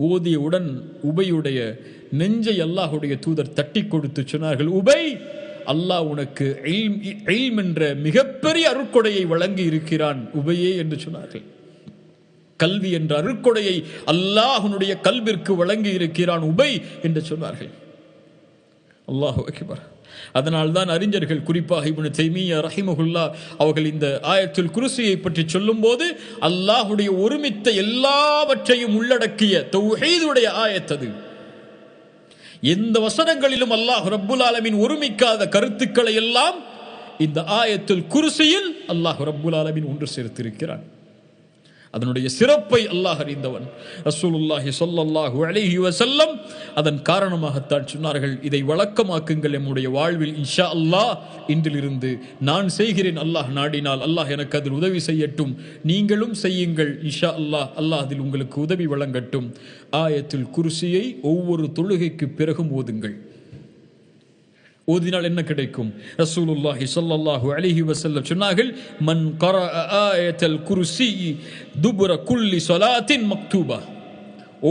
ஓதியவுடன் உபையுடைய நெஞ்சை அல்லாஹுடைய தூதர் தட்டி கொடுத்து சொன்னார்கள், உபை, அல்லாஹ் உனக்கு இல்ம் என்ற மிகப்பெரிய அருட்கொடையை வழங்கி இருக்கிறான் உபையே என்று சொன்னார்கள். கல்வி என்ற அருட்கொடையை அல்லாஹ்வுடைய கல்விற்கு வழங்கி இருக்கிறான் உபை என்று சொன்னார்கள். அல்லாஹு அக்பர். அதனால்தான் அறிஞர்கள், குறிப்பாக இப்னு தைமிய்யா ரஹிமஹுல்லாஹ் அவர்கள் இந்த ஆயத்துல் குர்சியை பற்றி சொல்லும் போது அல்லாஹ்வுடைய ஒருமித்த எல்லாவற்றையும் உள்ளடக்கிய தௌஹீதுடைய ஆயத்தது. எந்த வசனங்களிலும் அல்லாஹ் ரப்புல் ஆலமீன் ஒருமிக்காத கருத்துக்களை எல்லாம் இந்த ஆயத்துல் குர்சியில் அல்லாஹ் ரப்புல் ஆலமீன் ஒன்று சேர்த்திருக்கிறான். அதனுடைய சிறப்பை அல்லாஹ் அறிந்தவன். ரசூலுல்லாஹி ஸல்லல்லாஹு அலைஹி வஸல்லம் அதன் காரணமாகத்தான் சொன்னார்கள், இதை வழக்கமாக்குங்கள் நம்முடைய வாழ்வில், இன்ஷா அல்லாஹ் இன்றிலிருந்து நான் செய்கிறேன், அல்லாஹ் நாடினால் அல்லாஹ் எனக்கு அதில் உதவி செய்யட்டும், நீங்களும் செய்யுங்கள், இன்ஷா அல்லாஹ் அல்லாஹ் அதில் உங்களுக்கு உதவி வழங்கட்டும். ஆயத்துல் குர்சியை ஒவ்வொரு தொழுகைக்கு பிறகும் ஓதுங்கள். ஓதினால் என்ன கிடைக்கும்? ரசூலுல்லாஹி ஸல்லல்லாஹு அலைஹி வஸல்லம் சொன்னார்கள், மன் கரஅ ஆயத்துல் குர்சி துபுர குல்லி ஸலாத்தின் மக்தூபா,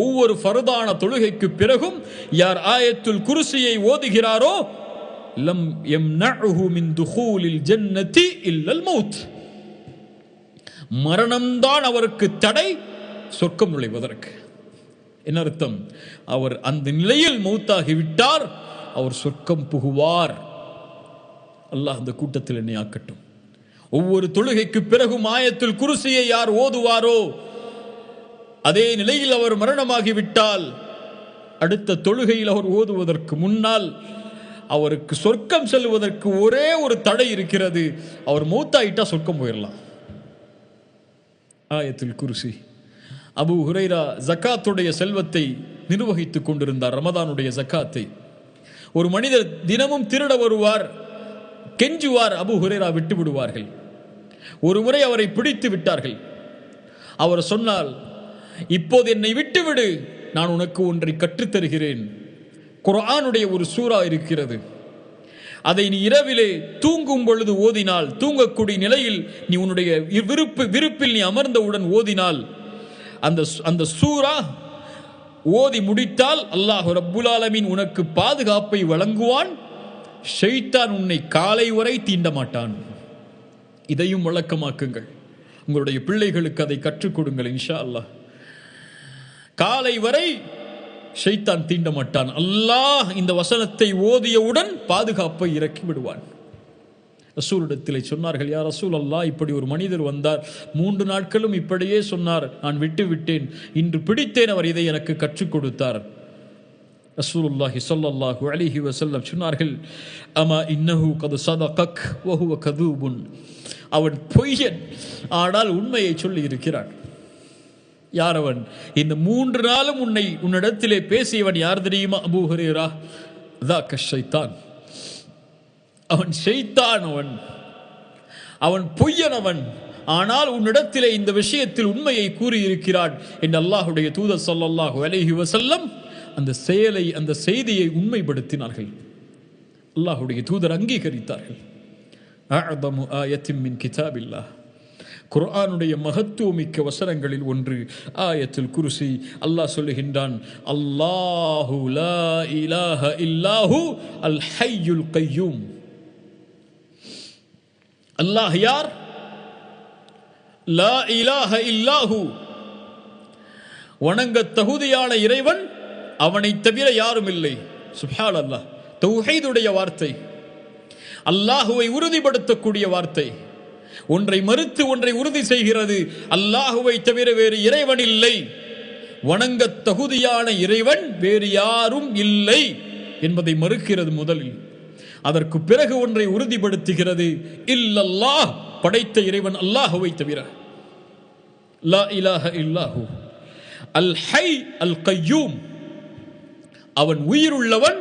ஒவ்வொரு ஃபர்தான தொழுகைக்கு பிறகும் யார் ஆயத்துல் குர்சியை ஓதுகிறாரோ லம் யம்னஉஹு மின் துகூலில் ஜன்னதி இல்லல் மௌத், மரணம்தான் அவருக்கு தடை சொர்க்கம் நுழைவதற்கு. என்ன அர்த்தம்? அவர் அந்த நிலையில் மௌத்தாகி விட்டார், அவர் சொர்க்கம் புகுவார். அல்லாஹ் அந்த கூட்டத்தில் என்னை ஆக்கட்டும். ஒவ்வொரு தொழுகைக்கு பிறகும் ஆயத்துல் குர்சியை யார் ஓதுவாரோ, அதே நிலையில் அவர் மரணமாகிவிட்டால் அடுத்த தொழுகையில் அவர் ஓதுவதற்கு முன்னால் அவருக்கு சொர்க்கம் செல்வதற்கு ஒரே ஒரு தடை இருக்கிறது, அவர் மௌத்தாயிட்டா சொர்க்கம் போயிடலாம். ஆயத்துல் குர்சி. அபூ ஹுரைரா ஜக்காத்துடைய செல்வத்தை நிர்வகித்துக் கொண்டிருந்தார், ரமதானுடைய ஜக்காத்தை. ஒரு மனிதர் தினமும் திருட வருவார், கெஞ்சுவார், அபூ ஹுரைரா விட்டு விடுவார்கள். ஒரு முறை அவரை பிடித்து விட்டார்கள். அவர் சொன்னால், இப்போது என்னை விட்டுவிடு, நான் உனக்கு ஒன்றை கற்றுத்தருகிறேன். குர்ஆனுடைய ஒரு சூரா இருக்கிறது, அதை நீ இரவிலே தூங்கும் பொழுது ஓதினால், தூங்கக்கூடிய நிலையில் நீ உன்னுடைய விருப்பில் நீ அமர்ந்தவுடன் ஓதினால், அந்த சூரா ஓதி முடித்தால் அல்லாஹ் ரப்புல் ஆலமீன் உனக்கு பாதுகாப்பை வழங்குவான். ஷைத்தான் உன்னை காலை வரை தீண்ட மாட்டான். இதையும் வழக்கமாக்குங்கள். உங்களுடைய பிள்ளைகளுக்கு அதை கற்றுக் கொடுங்கள். இன்ஷா அல்லாஹ் காலை வரை ஷைத்தான் தீண்ட மாட்டான். அல்லாஹ் இந்த வசனத்தை ஓதியவுடன் பாதுகாப்பை இறக்கி விடுவான். ரசூலிடத்திலே சொன்னார்கள், யா ரசூல் அல்லாஹ், இப்படி ஒரு மனிதர் வந்தார், 3 நாட்களும் இப்படியே சொன்னார், நான் விட்டு விட்டேன், இன்று பிடித்தேன், அவர் இதை எனக்கு கற்றுக் கொடுத்தார். ரசூலுல்லாஹி ஸல்லல்லாஹு அலைஹி வஸல்லம் சொன்னார்கள், அமா இன்னஹு கத் ஸதகக் வ ஹுவ கதூபுன், அவன் பொய்யன், ஆனால் உண்மையை சொல்லி இருக்கிறான். யார் அவன்? இந்த 3 நாளும் உன்னிடத்திலே பேசியவன் யார் தெரியுமா? அபூ ஹுரைரா, ذاك الشيطان, அவன் ஷைத்தான், அவன் பொய்யனவன், ஆனால் உன்னிடத்திலே இந்த விஷயத்தில் உண்மையை கூறியிருக்கிறான் என்று அல்லாஹுடைய தூதர் ஸல்லல்லாஹு அலைஹி வஸல்லம் அந்த செய்தியை உண்மைப்படுத்தினார்கள். அல்லாஹுடைய தூதர் அங்கீகரித்தார்கள். அஅதமு ஆயத்தின் மின் கிதாபில்லாஹ், குர்ஆனுடைய மகத்துவமிக்க வசனங்களில் ஒன்று ஆயத்துல் குர்சி. அல்லாஹ் சொல்லுகின்றான், அல்லாஹு லா இலாஹ இல்லாஹு அல் ஹய்யுல் கய்யூம். அல்லாஹ் யார்? லா இலாஹ இல்லாஹு, வணங்க தகுதியான இறைவன் அவனை தவிர யாரும் இல்லை. சுப்ஹானல்லாஹ், தௌஹீதுடைய வார்த்தை, அல்லாஹுவை உறுதிப்படுத்தக்கூடிய வார்த்தை. ஒன்றை மறுத்து ஒன்றை உறுதி செய்கிறது. அல்லாஹுவை தவிர வேறு இறைவன் இல்லை, வணங்க தகுதியான இறைவன் வேறு யாரும் இல்லை என்பதை மறுக்கிறது முதலில். அதற்கு பிறகு ஒன்றை உறுதிப்படுத்துகிறது, இல்லல்லாஹ், படைத்த இறைவன் அல்லாஹுவை தவிர. லா இலாஹ இல்லாஹு அல் ஹை அல் கய்யூம், அவன் உயிருள்ளவன்,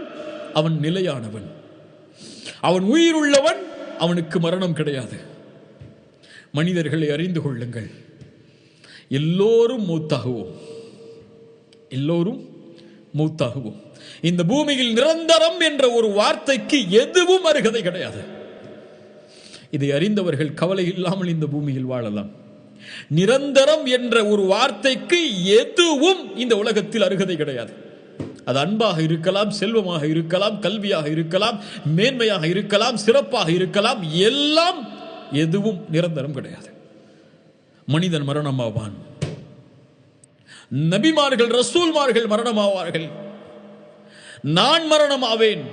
அவன் நிலையானவன். அவன் உயிருள்ளவன், அவனுக்கு மரணம் கிடையாது. மனிதர்களை அறிந்து கொள்ளுங்கள், எல்லோரும் மூத்தாகுவோம், எல்லோரும் மூத்தாகுவோம். இந்த பூமியில் நிரந்தரம் என்ற ஒரு வார்த்தைக்கு எதுவும் அருகதை கிடையாது. இதை அறிந்தவர்கள் கவலை இல்லாமல் இந்த பூமியில் வாழலாம். நிரந்தரம் என்ற ஒரு வார்த்தைக்கு எதுவும் இந்த உலகத்தில் அருகதை கிடையாது. அது அன்பாக இருக்கலாம், செல்வமாக இருக்கலாம், கல்வியாக இருக்கலாம், மேன்மையாக இருக்கலாம், சிறப்பாக இருக்கலாம், எல்லாம் எதுவும் நிரந்தரம் கிடையாது. மனிதன் மரணமாவான், நபிமார்கள் ரசூல்மார்கள் மரணமாவார்கள், நான் மரணமாவேன்,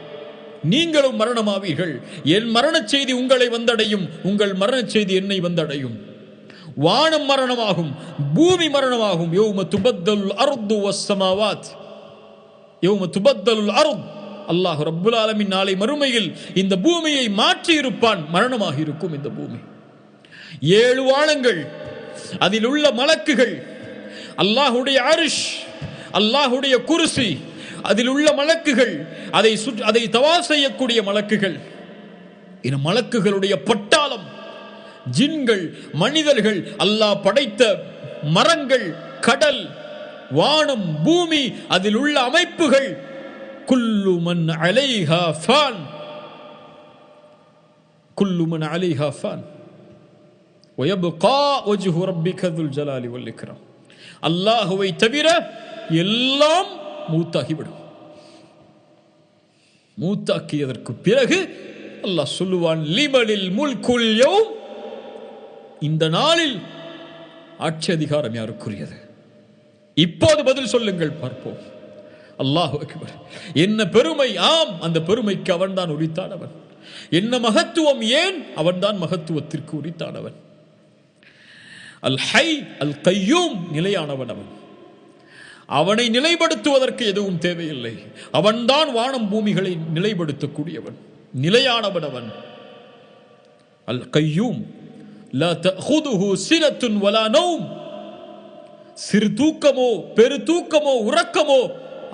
நீங்களும் மரணமாவீர்கள். என் மரண செய்தி உங்களை வந்தடையும், உங்கள் மரண செய்தி என்னை வந்தடையும். வானம் மரணமாகும், பூமி மரணமாகும். யௌம துபத்தலுல் அர்து வஸ்ஸமாவாத், யௌம துபத்தலுல் அர்த், அல்லாஹ் ரப்புல் ஆலமீன் நாளை மறுமையில் இந்த பூமியை மாற்றி இருப்பான். மரணமாக இருக்கும் இந்த பூமி. 7 வானங்கள், அதில் உள்ள மலக்குகள், அல்லாஹுடைய அர்ஷ், அல்லாஹுடைய குர்சி, அதில் உள்ள மலக்குகள், அதை தவாஃப் செய்யக்கூடிய மலக்குகள், இந்த மலக்குகளுடைய பட்டாளம், ஜின்கள், மனிதர்கள், அல்லாஹ் படைத்த மரங்கள், கடல், வானம், பூமி, அதில் உள்ள அமைப்புகள், குல்லு மன் அலைஹா ஃபான், குல்லு மன் அலைஹா ஃபான் வயப்கா வஜ்ஹு ரப்பிக துல் ஜலாலி வல் இக்ராம். அல்லாஹுவை தவிர எல்லாம் மூத்தாகிவிடும். மூத்தாக்கியதற்கு பிறகு அல்லாஹ் சொல்லுவான், லிமனில் முல்குல் யௌம், இந்த நாளில் ஆட்சி அதிகாரம் யாருக்குரியது? இப்போது பதில் சொல்லுங்கள், பார்ப்போம். அல்லாஹு அக்பர். என்ன பெருமை! ஆம், அந்த பெருமைக்கு அவன்தான் உரித்தானவன். என்ன மகத்துவம்! ஏன்? அவன்தான் மகத்துவத்திற்கு உரித்தானவன். அல் ஹை அல் கய்யூம், நிலையானவன் அவன். அவனை நிலைப்படுத்துவதற்கு எதுவும் தேவையில்லை. அவன்தான் வானம் பூமிகளை நிலைப்படுத்தக்கூடியவன், நிலையானவன் அவன். அல் கய்யூம் லா தஅஹுதுஹு சினத்துன் வலா நௌம், சிறு தூக்கமோ பெரு தூக்கமோ உறக்கமோ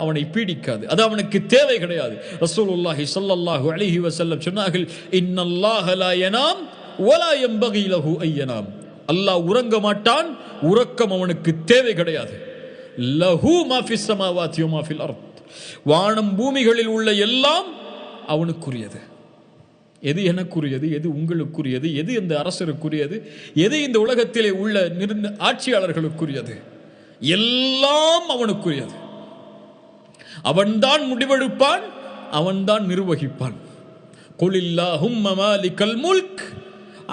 அவனை பீடிக்காது, அது அவனுக்கு தேவை கிடையாது. ரசூலுல்லாஹி ஸல்லல்லாஹு அலைஹி வஸல்லம் சொன்னார்கள், இன்னல்லாஹ லா யனாம் வலா யம்பகி லஹு அன் யனாம். அல்லாஹ் உறங்க மாட்டான், உறக்கம் அவனுக்கு தேவை கிடையாது. லஹு மா ஃபிஸ் ஸமாவாதி வ மா ஃபில் அர்த். வானம் பூமிகளில் உள்ள எல்லாம் அவனுக்குரியது. எது எனக்குரியது, எது உங்களுக்குரியது, எது இந்த அரசருக்குரியது, எது இந்த உலகத்திலே உள்ள ஆட்சியாளர்களுக்குரியது, எல்லாம் அவனுக்குரியது. அவன்தான் முடிவெடுப்பான், அவன்தான் நிர்வகிப்பான். குலில்லாஹும்ம மாலிகல் முல்க்.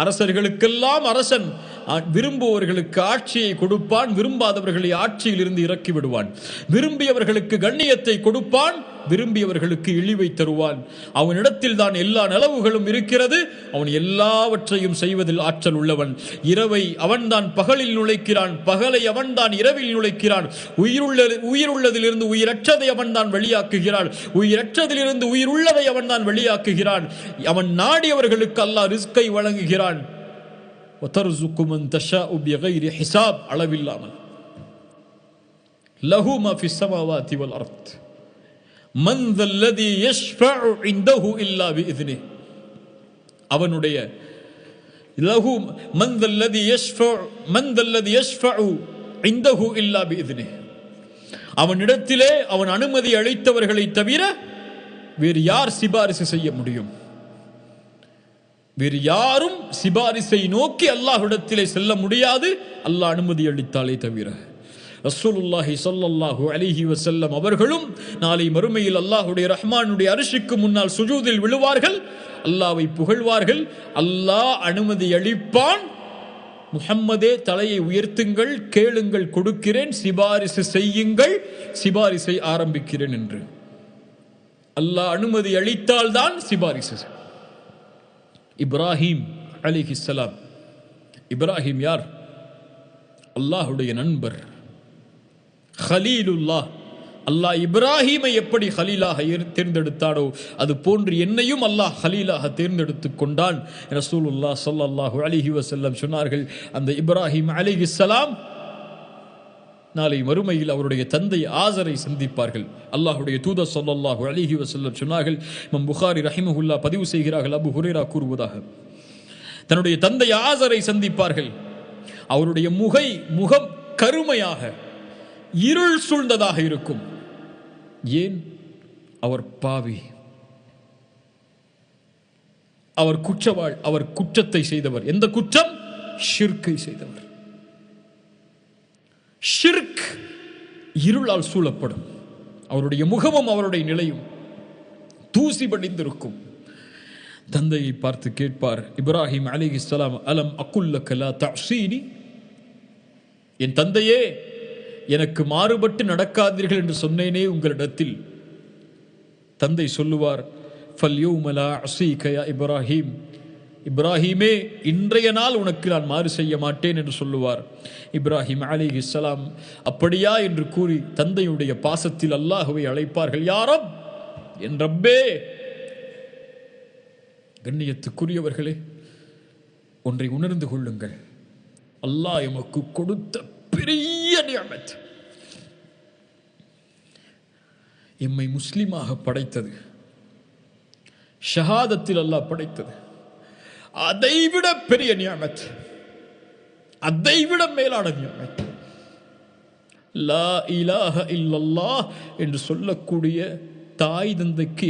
அரசர்களுக்கெல்லாம் அரசன். விரும்புவர்களுக்கு ஆட்சியை கொடுப்பான், விரும்பாதவர்களை ஆட்சியில் இருந்து இறக்கி விடுவான். விரும்பியவர்களுக்கு கண்ணியத்தை கொடுப்பான், விரும்பியவர்களுக்கு இழிவை தருவான். அவனிடத்தில் தான் எல்லா நலவுகளும் இருக்கிறது. அவன் எல்லாவற்றையும் செய்வதில் ஆற்றல் உள்ளவன். இரவை அவன்தான் பகலில் நுழைக்கிறான், பகலை அவன்தான் இரவில் நுழைக்கிறான். உயிருள்ளதிலிருந்து உயிரற்றதை அவன்தான் வெளியாக்குகிறான், உயிரற்றதிலிருந்து உயிர் உள்ளதை அவன்தான் வெளியாக்குகிறான். அவன் நாடியவர்களுக்கு அல்லாஹ் ரிஸ்கை வழங்குகிறான். وَتَرْزُقُ مَنْ تَشَاءُ بِغَيْرِ حِسَابٍ. அளவில்லாமல். لَهُ مَا فِي السَّمَاوَاتِ وَالْأَرْضِ مَنْ ذَا الَّذِي يَشْفَعُ عِنْدَهُ إِلَّا بِإِذْنِهِ. அவனுடைய لَهُ مَنْ ذَا الَّذِي يَشْفَعُ عِنْدَهُ إِلَّا بِإِذْنِهِ. அவனிடத்திலே அவன் அனுமதி அளித்தவர்களை தவிர வேறு யார் சிபாரிசு செய்ய முடியும்? வேறு யாரும் சிபாரிசை நோக்கி அல்லாஹ்விடத்திலே செல்ல முடியாது, அல்லாஹ் அனுமதி அளித்தாலே தவிர. ரசூலுல்லாஹி ஸல்லல்லாஹு அலைஹி வஸல்லம் அவர்களும் நாளை மறுமையில் அல்லாஹ்வுடைய ரஹ்மானுடைய அர்ஷுக்கு முன்னால் சுஜூதில் விழுவார்கள், அல்லாஹ்வை புகழ்வார்கள். அல்லாஹ் அனுமதி அளிப்பான், முஹம்மதே தலையை உயர்த்துங்கள், கேளுங்கள் கொடுக்கிறேன், சிபாரிசு செய்யுங்கள், சிபாரிசை ஆரம்பிக்கிறேன் என்று. அல்லாஹ் அனுமதி அளித்தால்தான் சிபாரிசு. இப்ராஹிம் அலைஹிஸ்ஸலாம். இப்ராஹிம் யார்? அல்லாஹ்வுடைய நண்பர், ஹலீலுல்லாஹ். அல்லாஹ் இப்ராஹீமை எப்படி ஹலீலாக தேர்ந்தெடுத்தானோ அது போன்று என்னையும் அல்லாஹ் ஹலீலாக தேர்ந்தெடுத்துக் கொண்டான். ரசூலுல்லாஹ் ஸல்லல்லாஹு அலைஹி வஸல்லம் சொன்னார்கள், அந்த இப்ராஹிம் அலைஹிஸ்ஸலாம் நாளை மறுமையில் அவருடைய தந்தை ஆசரை சந்திப்பார்கள். அல்லாஹ்வுடைய தூதர் ஸல்லல்லாஹு அலைஹி வஸல்லம் சொன்னார்கள், இமாம் புகாரி ரஹிமஹுல்லாஹ் பதிவு செய்கிறார்கள், அபூ ஹுரைரா கூறுவதாக, தன்னுடைய தந்தை ஆசரை சந்திப்பார்கள். அவருடைய முகம் கருமையாக இருள் சூழ்ந்ததாக இருக்கும். ஏன்? அவர் பாவி, அவர் குற்றவாள், அவர் குற்றத்தை செய்தவர். எந்த குற்றம்? ஷிர்க்கை செய்தவர். ஷிர்க் இருளால் சூழப்படும். அவருடைய முகமும் அவருடைய நிலையும் தூசி படிந்திருக்கும். தந்தையை பார்த்து கேட்பார் இப்ராஹிம் அலைஹிஸ்ஸலாம், அலம் அகுல் லக லா தஅஸீனி. என் தந்தையே, எனக்கு மாறுபட்டு நடக்காதீர்கள் என்று சொன்னேனே உங்களிடத்தில். தந்தை சொல்லுவார், ஃபல் யௌம லா அஸீக யா இப்ராஹிம். இப்ராஹிமே, இன்றைய நாள் உனக்கு நான் மாறு செய்ய மாட்டேன் என்று சொல்லுவார். இப்ராஹிம் அலைஹிஸ்ஸலாம் அப்படியா என்று கூறி தந்தையுடைய பாசத்தில் அல்லாஹ்வை அழைப்பார்கள். யா ரப், என் ரப்பே. கண்ணியத்துக்குரியவர்களே, ஒன்றை உணர்ந்து கொள்ளுங்கள், அல்லாஹ் எமக்கு கொடுத்த பெரிய நிஅமத், எம்மை முஸ்லிமாக படைத்தது, ஷஹாதத்தில் அல்லாஹ் படைத்தது, அதைவிட பெரிய நிஅமத், அதைவிட மேலான நிஅமத் லா இலாஹ இல்லல்லாஹ் என்று சொல்லக்கூடிய தாய் தந்தைக்கு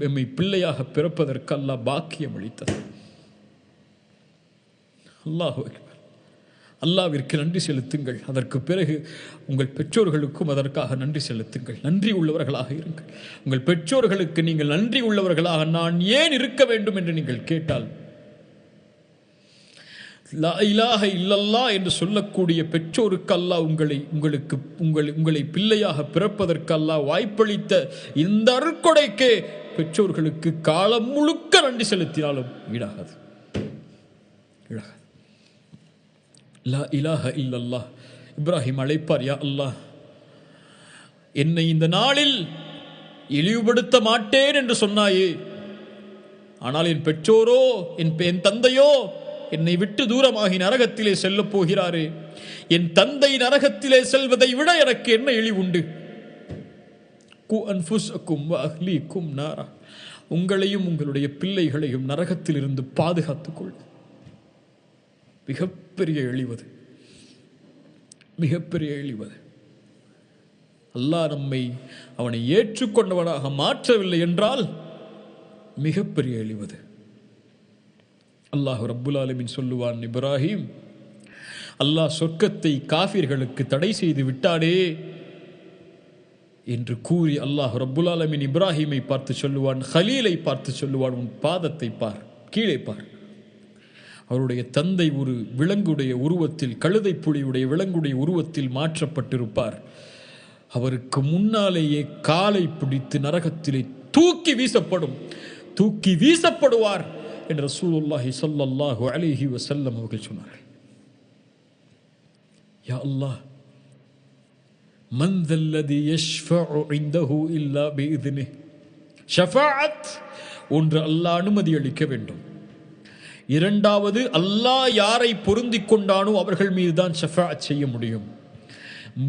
எம்மை பிள்ளையாக பிறப்பதற்கு அல்லாஹ் பாக்கியம் அளித்தது. அல்லாஹு அக்பர். அல்லாஹ்விற்கு நன்றி செலுத்துங்கள். அதற்கு பிறகு உங்கள் பெற்றோர்களுக்கும் அதற்காக நன்றி செலுத்துங்கள். நன்றி உள்ளவர்களாக இருங்கள். உங்கள் பெற்றோர்களுக்கு நீங்கள் நன்றி உள்ளவர்களாக நான் ஏன் இருக்க வேண்டும் என்று நீங்கள் கேட்டால், லா இலாஹ இல்லல்லாஹ் என்று சொல்லக்கூடிய பெற்றோருக்கு அல்லாஹ் உங்களை பிள்ளையாக பிறப்பதற்கு அல்லாஹ் வாய்ப்பளித்த இந்த அருட்கொடைக்கே பெற்றோர்களுக்கு காலம் முழுக்க நன்றி செலுத்தினாலும் ஈடாகாது. லா இலாஹ இல்லல்லாஹ். இப்ராஹிம் அழைப்பார், யா அல்லாஹ், என்னை இந்த நாளில் இழிவுபடுத்த மாட்டேன் என்று சொன்னாயே, ஆனால் என் பெற்றோரோ என் தந்தையோ என்னை விட்டு தூரமாகி நரகத்திலே செல்லப் போகிறாரே, என் தந்தை நரகத்திலே செல்வதை விட எனக்கு என்ன இழிவுண்டு? கு அன்ஃபுஸக்கும் வ அஹ்லீக்கும் நாரா. உங்களையும் உங்களுடைய பிள்ளைகளையும் நரகத்தில் இருந்து பாதுகாத்துக் கொள். மிகப்பெரிய இழிவது. மிகப்பெரிய இழிவு. அல்லாஹ் நம்மை அவனை ஏற்றுக்கொண்டவனாக மாற்றவில்லை என்றால் மிகப்பெரிய இழிவு. அல்லாஹ் ரப்புல் ஆலமீன் சொல்லுவான், இப்ராஹிம், அல்லாஹ் சொர்க்கத்தை காஃபிர்களுக்கு தடை செய்து விட்டானே என்று கூறி அல்லாஹ் ரப்புல் ஆலமீன் இப்ராஹிமை பார்த்து சொல்லுவான், ஹலீலை பார்த்து சொல்லுவான், உன் பாதத்தை பார், கீழே பார். அவருடைய தந்தை ஒரு விலங்குடைய உருவத்தில், கழுதை புலியுடைய விலங்குடைய உருவத்தில் மாற்றப்பட்டிருப்பார். அவருக்கு முன்னாலேயே காலை பிடித்து நரகத்திலே தூக்கி வீசப்படுவார் என்று ரசூலுல்லாஹி ஸல்லல்லாஹு அலைஹி வஸல்லம் அவர்கள் சொன்னார்கள். யா அல்லாஹ், மன் தல்லதி யஷ்ஃபஉ இன்தஹு இல்லா பிஇذنஹு. ஷஃபாஅத் ஒன்று, அல்லாஹ் அனுமதி அளிக்க வேண்டும். இரண்டாவது, அல்லாஹ் யாரை பொருந்திக் கொண்டானோ அவர்கள் மீதுதான் ஷஃபாஅத் செய்ய முடியும்.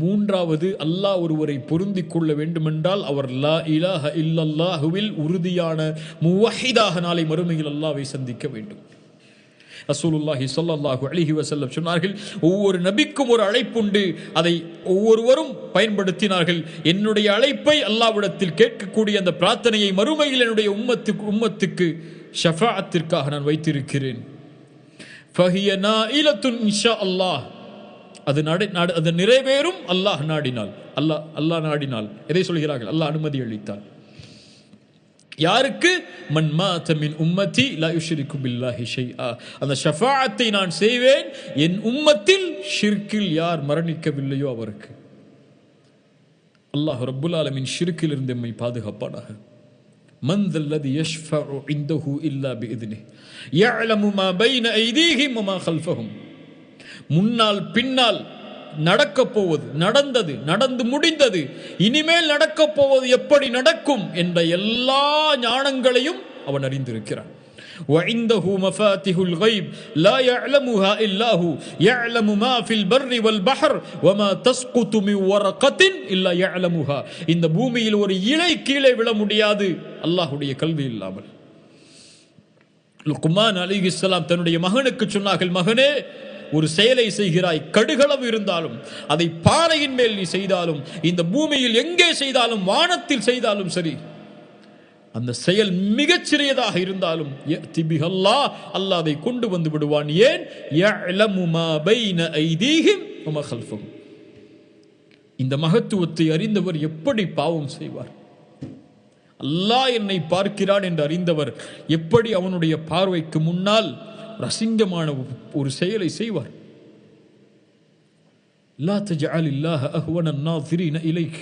மூன்றாவது, அல்லாஹ் ஒருவரை பொருந்திக் கொள்ள வேண்டுமென்றால் அவர் லா இலாஹ இல்லல்லாஹுவில் உறுதியான முவஹிதாக நாளை மறுமையில் அல்லாஹ்வை சந்திக்க வேண்டும். ரசூலுல்லாஹி ஸல்லல்லாஹு அலைஹி வஸல்லம் சொன்னார்கள், ஒவ்வொரு நபிக்கும் ஒரு அழைப்புண்டு, அதை ஒவ்வொருவரும் பயன்படுத்தினார்கள். என்னுடைய அழைப்பை அல்லாஹ்விடத்தில் கேட்கக்கூடிய அந்த பிரார்த்தனையை மறுமையில் என்னுடைய உம்மத்துக்கு ஷஃபாஅத்திற்காக நான் வைத்திருக்கிறேன். ஃபஹிய நாயிலத்துன் இன்ஷா அல்லாஹ், அது நிறைவேறும் அல்லாஹ் நாடினால். அல்லாஹ் நாடினால் எதை சொல்கிறார்கள்? அல்லாஹ் அனுமதி அளித்தால். யாருக்கு? மன் மாத மின் உம்மதி லா யுஷ்ரிகு பில்லாஹி ஷைஆ. அந்த ஷஃபாஅத்தை நான் செய்வேன் என் உம்மத்தில் ஷிர்கில் யார் மரணிக்கவில்லையோ அவருக்கு. அல்லாஹ் ரப்புல் ஆலமீன் ஷிர்கில் இருந்து நம்மை பாதுகாப்பானாக. மன் தல்லதி யஷ்ஃபஉ இன்தஹு இல்லா பிஇذنஹு யஅலமு மா பைன ஐதீஹிம் வ மா கல்ஃபஹும். முன்னால் பின்னால் நடக்கப் போவது, நடந்தது, நடந்து முடிந்தது, இனிமேல் நடக்கப் போவது, எப்படி நடக்கும் என்ற எல்லா ஞானங்களையும் அவன் அறிந்திருக்கிறான். وعنده مفاتيح الغيب لا يعلمها إلا هو يعلم ما في البر والبحر وما تسقط من ورقة إلا يعلمها. இந்த பூமியில் ஒரு இலை கீழே விழ முடியாது அல்லாஹ்வுடைய கல்வி இல்லாமல். லுக்மான் அலைஹிஸ்ஸலாம் தன்னுடைய மகனுக்கு சொன்னார்கள், மகனே, ஒரு செயலை செய்கிறாய், கடுகளவு இருந்தாலும், அதை பாறையின் மேல் நீ செய்தாலும், இந்த பூமியில் எங்கே செய்தாலும், வானத்தில் செய்தாலும் சரி, அந்த செயல் மிகச் சிறியதாக இருந்தாலும் அல்லாஹ் அதை கொண்டு வந்து விடுவான். ஏன்? யஅலமு மா பைன ஐதீஹிம் வ மா கல்ஃபஹும். இந்த மகத்துவத்தை அறிந்தவர் எப்படி பாவம் செய்வார்? அல்லாஹ் என்னை பார்க்கிறான் என்று அறிந்தவர் எப்படி அவனுடைய பார்வைக்கு முன்னால் அசிங்கமான ஒரு செயலை செய்வார்? லா தஜஅலில்லாஹ அஹ்வன நாஸிரீன இலைக்.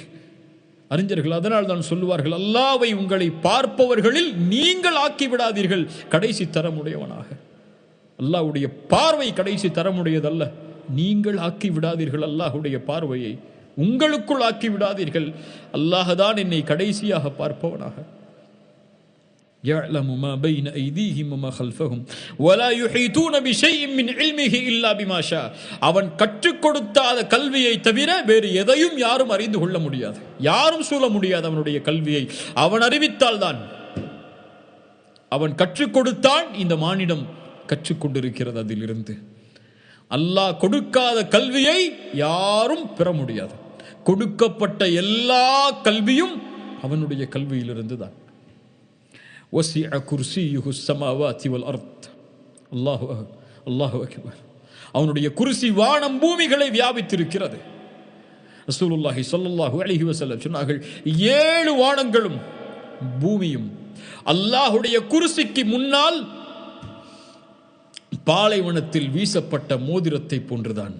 அறிஞர்கள் அதனால் தான் சொல்லுவார்கள், அல்லாஹ்வை உங்களை பார்ப்பவர்களில் நீங்கள் ஆக்கி விடாதீர்கள் கடைசி தரமுடையவனாக. அல்லாஹ்வுடைய பார்வை கடைசி தரமுடையதல்ல. நீங்கள் ஆக்கி விடாதீர்கள் அல்லாஹ்வுடைய பார்வையை, உங்களுக்குள் ஆக்கி விடாதீர்கள். அல்லாஹ் தான் என்னை கடைசியாக பார்ப்பவனாக. يعلم ما بين أيديهم وما خلفهم ولا يحيطون بشيء من علمه إلا بما شاء. அவன் கற்றுக் கொடுத்த கல்வியை தவிர வேறு எதையும் யாரும் அறிந்து கொள்ள முடியாது, யாரும் சொல்ல முடியாது. அவனுடைய கல்வியை அவன் அறிவித்தால் தான். அவன் கற்றுக் கொடுத்தான், இந்த மானிடம் கற்றுக்கொண்டிருக்கிறது. அதிலிருந்து அல்லாஹ் கொடுக்காத கல்வியை யாரும் பெற முடியாது. கொடுக்கப்பட்ட எல்லா கல்வியும் அவனுடைய கல்வியிலிருந்து தான். وسع كرسيه السماوات والارض. அல்லாஹு அக்பர். அவனுடைய குர்சி வானம் பூமிகளை வியாபித்திருக்கிறது. ரசூலுல்லாஹி ஸல்லல்லாஹு அலைஹி வஸல்லம் சொன்னார்கள், 7 வானங்களும் பூமியும் அல்லாஹ்வுடைய குர்சிக்கு முன்னால் பாலைவனத்தில் வீசப்பட்ட மோதிரத்தை போன்றுதான்.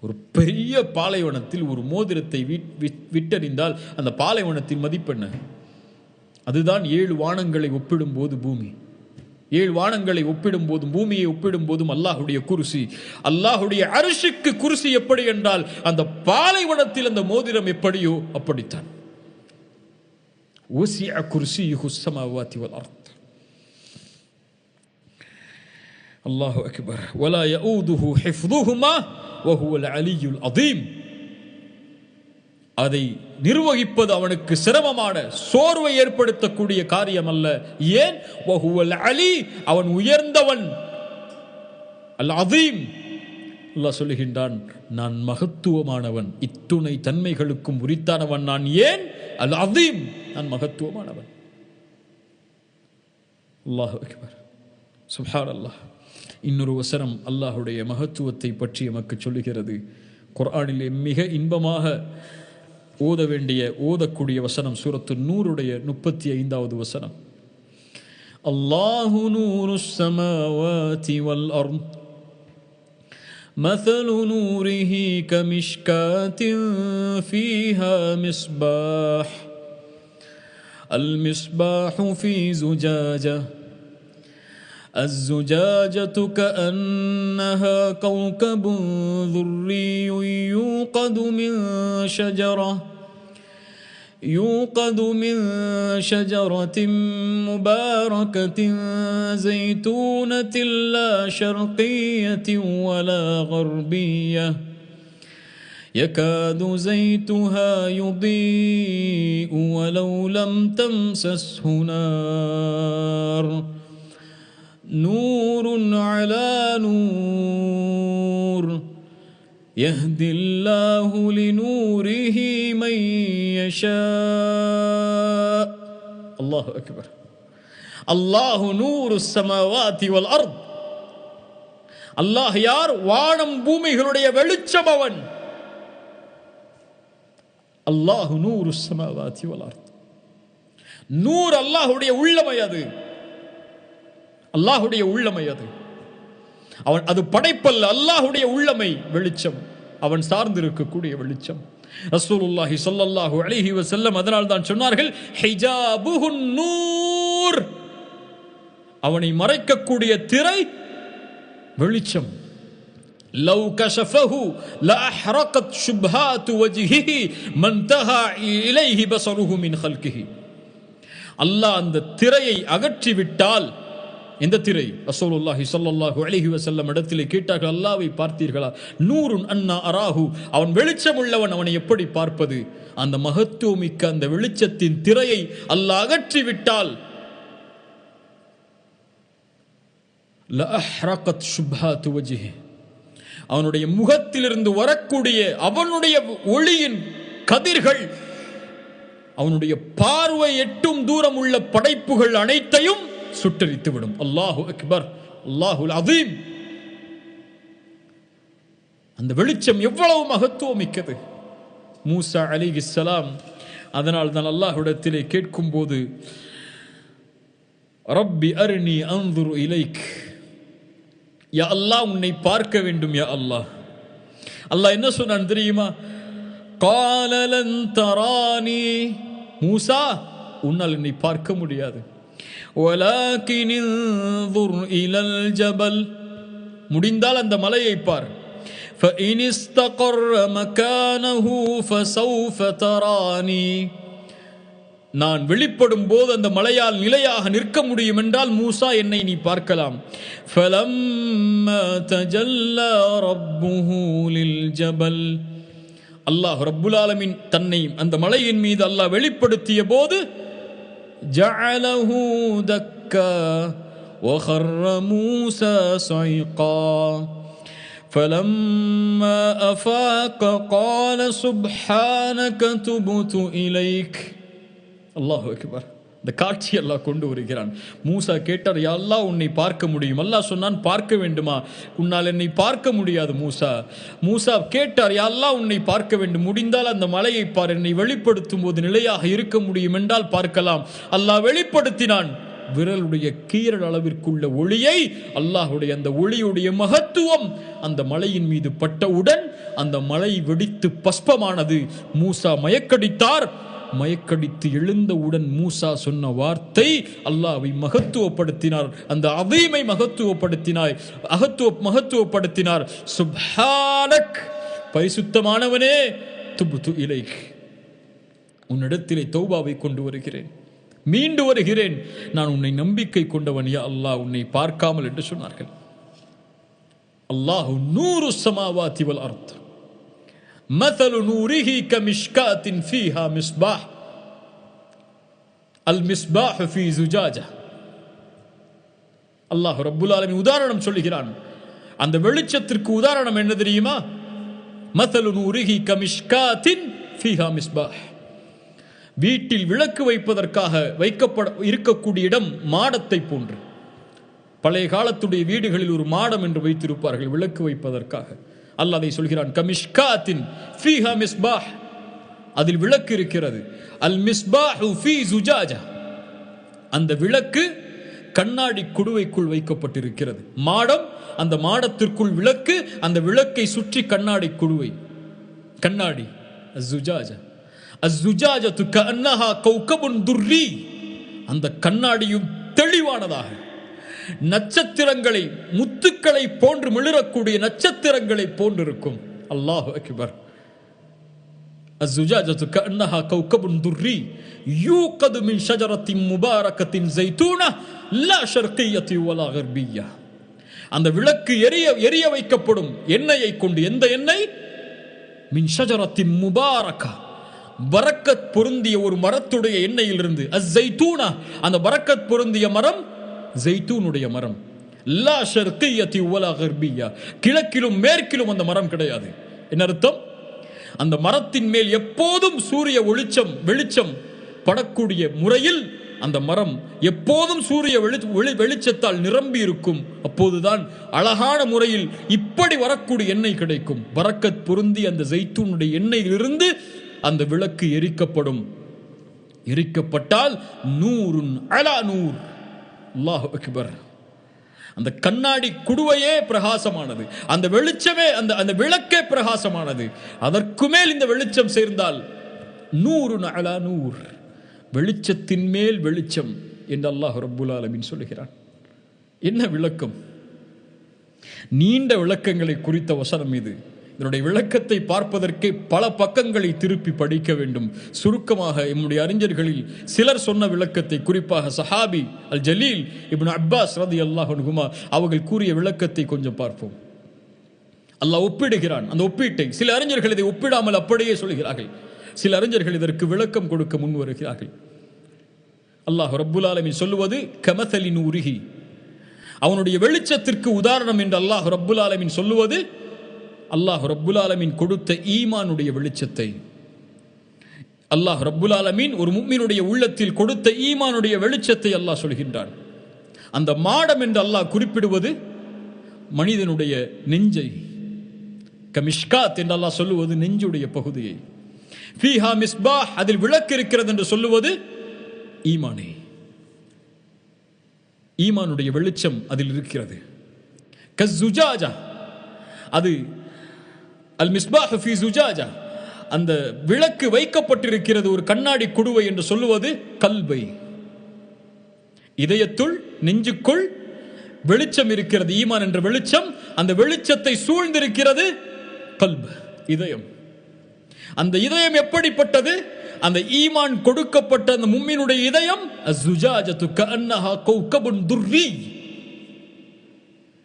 ஒரு பெரிய பாலைவனத்தில் ஒரு மோதிரத்தை விட்டறிந்தால் அந்த பாலைவனத்தின் மதிப்பென்ன? அதுதான் 7 வானங்களை ஒப்பிடும் போது பூமி. 7 வானங்களை ஒப்பிடும் போதும் பூமியை ஒப்பிடும் போதும் அல்லாஹ்வுடைய குர்சி, அல்லாஹ்வுடைய அர்ஷுக்கு குர்சி எப்படி என்றால் அந்த பாலைவனத்தில் அந்த மோதிரம் எப்படியோ அப்படித்தான். وسع كرسيه السماوات والأرض. الله أكبر. ولا يؤوده حفظهما وهو العلي العظيم. அதை நிர்வகிப்பது அவனுக்கு சிரமமான, சோர்வை ஏற்படுத்தக்கூடிய காரியம் அல்ல. ஏன்? வஹுவல் அலி, அவன் உயர்ந்தவன், அல் அதீம், அல்லாஹ் சொல்லுகின்றான், நான் மகத்துவமானவன், இத்துணை தன்மைகளுக்கும் உரித்தானவன் நான். ஏன்? அல் அதீம், நான் மகத்துவமானவன். அல்லாஹு அக்பர், சுப்ஹானல்லாஹ். இன்னொரு வசனம் அல்லாஹுடைய மகத்துவத்தை பற்றி எமக்கு சொல்லுகிறது. குர்ஆனிலே மிக இன்பமாக ஓதக்கூடிய வசனம் சூரத்து நூருடைய 35வது வசனம். அல்லாஹு நூருஸ் ஸமாவாதி வல் அர்த் مثل نوره كمشكاة فيها مصباح المصباح في زجاجة الزجاجة كأنها كوكب ذري يوقد من شجرة مباركة زيتونة لا شرقية ولا غربية يكاد زيتها يضيء ولو لم تمسسه نار نور على نور يهدي الله لنوره من يشاء. الله أكبر. الله نور السماوات والأرض. அல்லாஹ் யார்? வானம் பூமிகளுடைய வெளிச்சம் அவன். அல்லாஹு நூரு ஸமாவாதி வல் அர்த். நூர் அல்லாஹ்வுடைய உள்ளமை, அது அல்லாஹ்வுடைய உள்ளமை, அவன் அது படைப்பல்ல, அல்லாஹ்வுடைய உள்ளமை, வெளிச்சம், அவன் சார்ந்திருக்கக்கூடிய வெளிச்சம். ரசூலுல்லாஹி ஸல்லல்லாஹு அலைஹி வஸல்லம் அதனால் தான் சொன்னார்கள், ஹிஜாபுஹுன் நூர், அவனை மறைக்கக்கூடிய திரை வெளிச்சம். லவ் கஷஃபஹு லஅஹ்ரகத் ஷுப்ஹாத்து வஜ்ஹிஹி மன்தஹா இலைஹி பஸருஹு மின் ஹல்கிஹி. அல்லாஹ் அந்த திரையை அகற்றிவிட்டால், இந்த திரை, ரசூலுல்லாஹி ஸல்லல்லாஹு அலைஹி வஸல்லம் இடத்திலே கேட்டார்கள், அல்லாஹ்வை பார்த்தீர்களா? நூருன் அன்னா அராஹு, அவன் வெளிச்சம் உள்ளவன், அவனை எப்படி பார்ப்பது? அந்த மகத்துவமிக்க அந்த வெளிச்சத்தின் திரையை அல்லாஹ் அகற்றிவிட்டால் லஅஹ்ரகத் ஷுப்ஹாத்து வஜ்ஹிஹி, அவனுடைய முகத்திலிருந்து வரக்கூடிய அவனுடைய ஒளியின் கதிர்கள் அவனுடைய பார்வை எட்டும் தூரம் உள்ள படைப்புகள் அனைத்தையும் சுட்டரித்து விடும். அல்லாஹு அக்பர், அல்லாஹுல் அதீம். அந்த வெளிச்சம் எவ்வளவு மகத்துவமிக்கது. மூசா அலைஹிஸ்ஸலாம் அதனால் தான் அல்லாஹ்விடத்திலே கேட்கும் போது, ரப்பி அர்னி அன்துரு இலைக், யா அல்லாஹ் உன்னை பார்க்க வேண்டும் யா அல்லாஹ். அல்லாஹ் என்ன சொன்னான் தெரியுமா? கால லன் தரானி, மூசா உன்னால் என்னை பார்க்க முடியாது. வலாகின் இன்துர் இலல் ஜபல், முடிந்தால் அந்த மலையை பார். فإن استقر مكانه فسوف تراني, நான் வெளிப்படும் போது அந்த மலையால் நிலையாக நிற்க முடியும் என்றால் மூசா என்னை நீ பார்க்கலாம். فلما تجلى ربه للجبل, அல்லாஹ் ரப்புல் ஆலமீன் தன்னை அந்த மலையின் மீது அல்லாஹ் வெளிப்படுத்திய போது, جعله دكا وخر موسى صعقا فلما أفاق قال سبحانك تبت إليك. அல்லாஹு அக்பர். இந்த காட்சி அல்லாஹ் கொண்டு வருகிறான். மூசா கேட்டார், யா அல்லாஹ் உன்னை பார்க்க முடியும். அல்லாஹ் சொன்னான், பார்க்க வேண்டுமா? உன்னால் என்னை பார்க்க முடியாது மூசா. மூசா கேட்டார், யா அல்லாஹ் உன்னை பார்க்க வேண்டும், முடிந்தால் அந்த மலையை பார், என்னை வெளிப்படுத்தும் போது நிலையாக இருக்க முடியும் என்றால் பார்க்கலாம். அல்லாஹ் வெளிப்படுத்தினான். விரலுடைய கீரல் அளவிற்குள்ள ஒளியை, அல்லாஹுடைய அந்த ஒளியுடைய மகத்துவம் அந்த மலையின் மீது பட்டவுடன் அந்த மலை வெடித்து பஸ்பமானது. மூசா மயக்கடித்தார். மயக்கடித்து எழுந்தவுடன் மூசா சொன்ன வார்த்தை அல்லாஹ்வை மகத்துவப்படுத்தினார். அந்த அதீமை மகத்துவப்படுத்தினார். சுப்ஹானக், பரிசுத்தமானவனே, துப்து இலைக், உன்னிடத்திலே தௌபாவை கொண்டு வருகிறேன், மீண்டு வருகிறேன், நான் உன்னை நம்பிக்கை கொண்டவன் யா அல்லாஹ், உன்னை பார்க்காமல் என்று சொன்னார்கள். அல்லாஹு நூரு ஸமாவாதி வல் அர்த் مثل نوره كمشكاة فيها مصباح المصباح في زجاجة. அல்லாஹ் ரப்புல் ஆலமீன் உதாரணம் சொல்லுகிறான். அந்த வெளிச்சத்திற்கு உதாரணம் என்ன தெரியுமா? மஸலு நூரிஹி கமிஷ்காத்தின் ஃபீஹா மிஸ்பாஹ். வீட்டில் விளக்கு வைப்பதற்காக வைக்கப்பட இருக்கக்கூடிய இடம் மாடத்தை போன்று. பழைய காலத்துடைய வீடுகளில் ஒரு மாடம் என்று வைத்திருப்பார்கள் விளக்கு வைப்பதற்காக. அல்லாஹ் அதை சொல்கிறான், கமிஷ்காத்தின் ஃபீஹா மிஸ்பாஹ், அதில் விளக்கு இருக்கிறது. அல் மிஸ்பாஹு ஃபீ ஜுஜாஜா, அந்த விளக்கு கண்ணாடி குடுவைக்குள் வைக்கப்பட்டிருக்கிறது. மாடம், அந்த மாடத்திற்குள் விளக்கு, அந்த விளக்கை சுற்றி கண்ணாடி குடுவை, கண்ணாடி. அஸ்ஸுஜாஜா அஸ்ஸுஜாஜத்து கஅன்னஹா கௌகபுன் துர்ரி, அந்த கண்ணாடியும் தெளிவானதாக நட்சத்திரங்களை முத்துக்களை போன்று மிளிரக்கூடிய நட்சத்திரங்களை போன்றிருக்கும். அல்லாஹு அக்பர். الزجاجة كأنها كوكب دري يوقد من شجرة مباركة زيتونة لا شرقية ولا غربية. அந்த விளக்கு எரிய வைக்கப்படும் எண்ணெயை கொண்டு. எந்த எண்ணெய்? மின் ஷஜரத்தின் முபாரக்கா, பரக்கத் பொருந்திய ஒரு மரத்துடைய எண்ணெயிலிருந்து. அஸ்ஸைத்தூனா, அந்த பரக்கத் பொருந்திய மரம் ஜெய்தூனுடைய மரம். லா ஷர்கியத்தி வலா கர்பியா, கிழக்கிலும் மேற்கிலும் அந்த மரம் கிடையாது. என்ன அர்த்தம்? அந்த மரத்தின் மேல் எப்போதும் சூரிய வெளிச்சம் படக்கூடிய முறையில் அந்த மரம் எப்போதும் சூரிய வெளிச்சத்தால் நிரம்பி இருக்கும். அப்போதுதான் அழகான முறையில் இப்படி வரக்கூடிய எண்ணெய் கிடைக்கும். பரக்கத் பொருந்தி அந்த ஜெய்தூனுடைய எண்ணெயிலிருந்து அந்த விளக்கு எரிக்கப்படும். எரிக்கப்பட்டால் நூறுன் அலா நூர். அல்லாஹு அக்பர். அந்த கண்ணாடி குடுவையே பிரகாசமானது, அந்த வெளிச்சமே, அந்த விளக்கே பிரகாசமானது. அதற்கு மேல் இந்த வெளிச்சம் சேர்ந்தால் நூறுன் அலா நூர், வெளிச்சத்தின் மேல் வெளிச்சம் என்று அல்லாஹ் ரப்புல் ஆலமீன் சொல்லுகிறான். என்ன விளக்கம்? நீண்ட விளக்கங்களை குறித்த வசனம் இது. இதனுடைய விளக்கத்தை பார்ப்பதற்கே பல பக்கங்களை திருப்பி படிக்க வேண்டும். சுருக்கமாக நம்முடைய அறிஞர்களில் சிலர் சொன்ன விளக்கத்தை, குறிப்பாக சஹாபி அல் ஜலீல் இப்னு அப்பாஸ் ரலியல்லாஹு அன்ஹுமா அவர்கள் கூறிய விளக்கத்தை கொஞ்சம் பார்ப்போம். அல்லாஹ் ஒப்பிடுகிறான். அந்த ஒப்பீட்டை சில அறிஞர்கள் இதை ஒப்பிடாமல் அப்படியே சொல்கிறார்கள். சில அறிஞர்கள் இதற்கு விளக்கம் கொடுக்க முன் வருகிறார்கள். அல்லாஹ் ரப்புல் ஆலமீன் சொல்லுவது கமஸலி நூரிஹி, அவனுடைய வெளிச்சத்திற்கு உதாரணம் என்று அல்லாஹ் ரப்புல் ஆலமீன் சொல்லுவது அல்லாஹ் ரப்புல் ஆலமீன் கொடுத்த ஈமானுடைய வெளிச்சத்தை. அல்லாஹ் ரப்புல் ஆலமீன் ஒரு முஃமினுடைய உள்ளத்தில் கொடுத்த ஈமானுடைய வெளிச்சத்தை அல்லாஹ் சொல்கின்றான். அந்த மாடம் என்று அல்லாஹ் குறிப்பிடுவது மனிதனுடைய நெஞ்சை. கமிஷ்காத் என்று அல்லாஹ் சொல்லுவது நெஞ்சுடைய பகுதியை. ஃபீஹா மிஸ்பாஹ், அதில் விளக்கு இருக்கிறது என்று சொல்லுவது ஈமானே. ஈமானுடைய வெளிச்சம் அதில் இருக்கிறது. கஸ்ஸுஜாஜா, அது அல் மிஸ்பாஹ் ஃபீ ஜுஜாஜா, அந்த விளக்கு வைக்கப்பட்டிருக்கிறது ஒரு கண்ணாடி குடுவை என்று சொல்லுவது கல்பை. இதயத்துள், நெஞ்சுக்குள் வெளிச்சம் இருக்கிறது, ஈமான் என்ற வெளிச்சம். அந்த வெளிச்சத்தை சூழ்ந்திருக்கிறது கல்ப், இதயம். அந்த இதயம் எப்படிப்பட்டது? அந்த ஈமான் கொடுக்கப்பட்ட அந்த முஃமினுடைய இதயம் அஸ்ஸுஜாஜத்து கஅன்னஹா கௌகபுன் துர்ரி,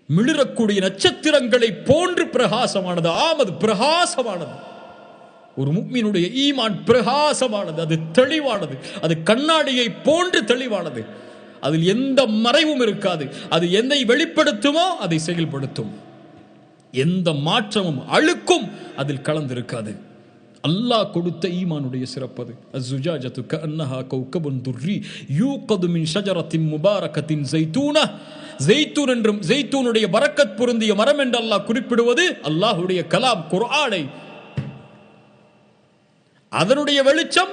மிளிரக்கூடிய நட்சத்திரங்களை போன்று பிரகாசமானது. ஆமது பிரகாசமானது. ஒரு முஃமினுடைய ஈமான் பிரகாசமானது, அது தெளிவானது, அது கண்ணாடியை போன்று தெளிவானது. அதில் எந்த மறைவும் இருக்காது. அது எதை வெளிப்படுத்துமோ அதை செயல்படுத்தும். எந்த மாற்றமும் அழுக்கும் அதில் கலந்திருக்காது. அல்லாஹ் கொடுத்த ஈமானுடைய சிறப்பது. அஸ்ஸுஜாஜத்து கஅன்னஹா கௌகபுன் துர்ரி யூகது மின் ஷஜரத்தின் முபாரகத்தின் ஜைத்தூனா, ஜெய்தூன் என்றும் ஜெய்தூனுடைய பரக்கத் பொருந்திய மரம் என்று அல்லாஹ் குறிப்பிடுவது அல்லாஹ்வுடைய கலாம் குர்ஆனை. அதனுடைய வெளிச்சம்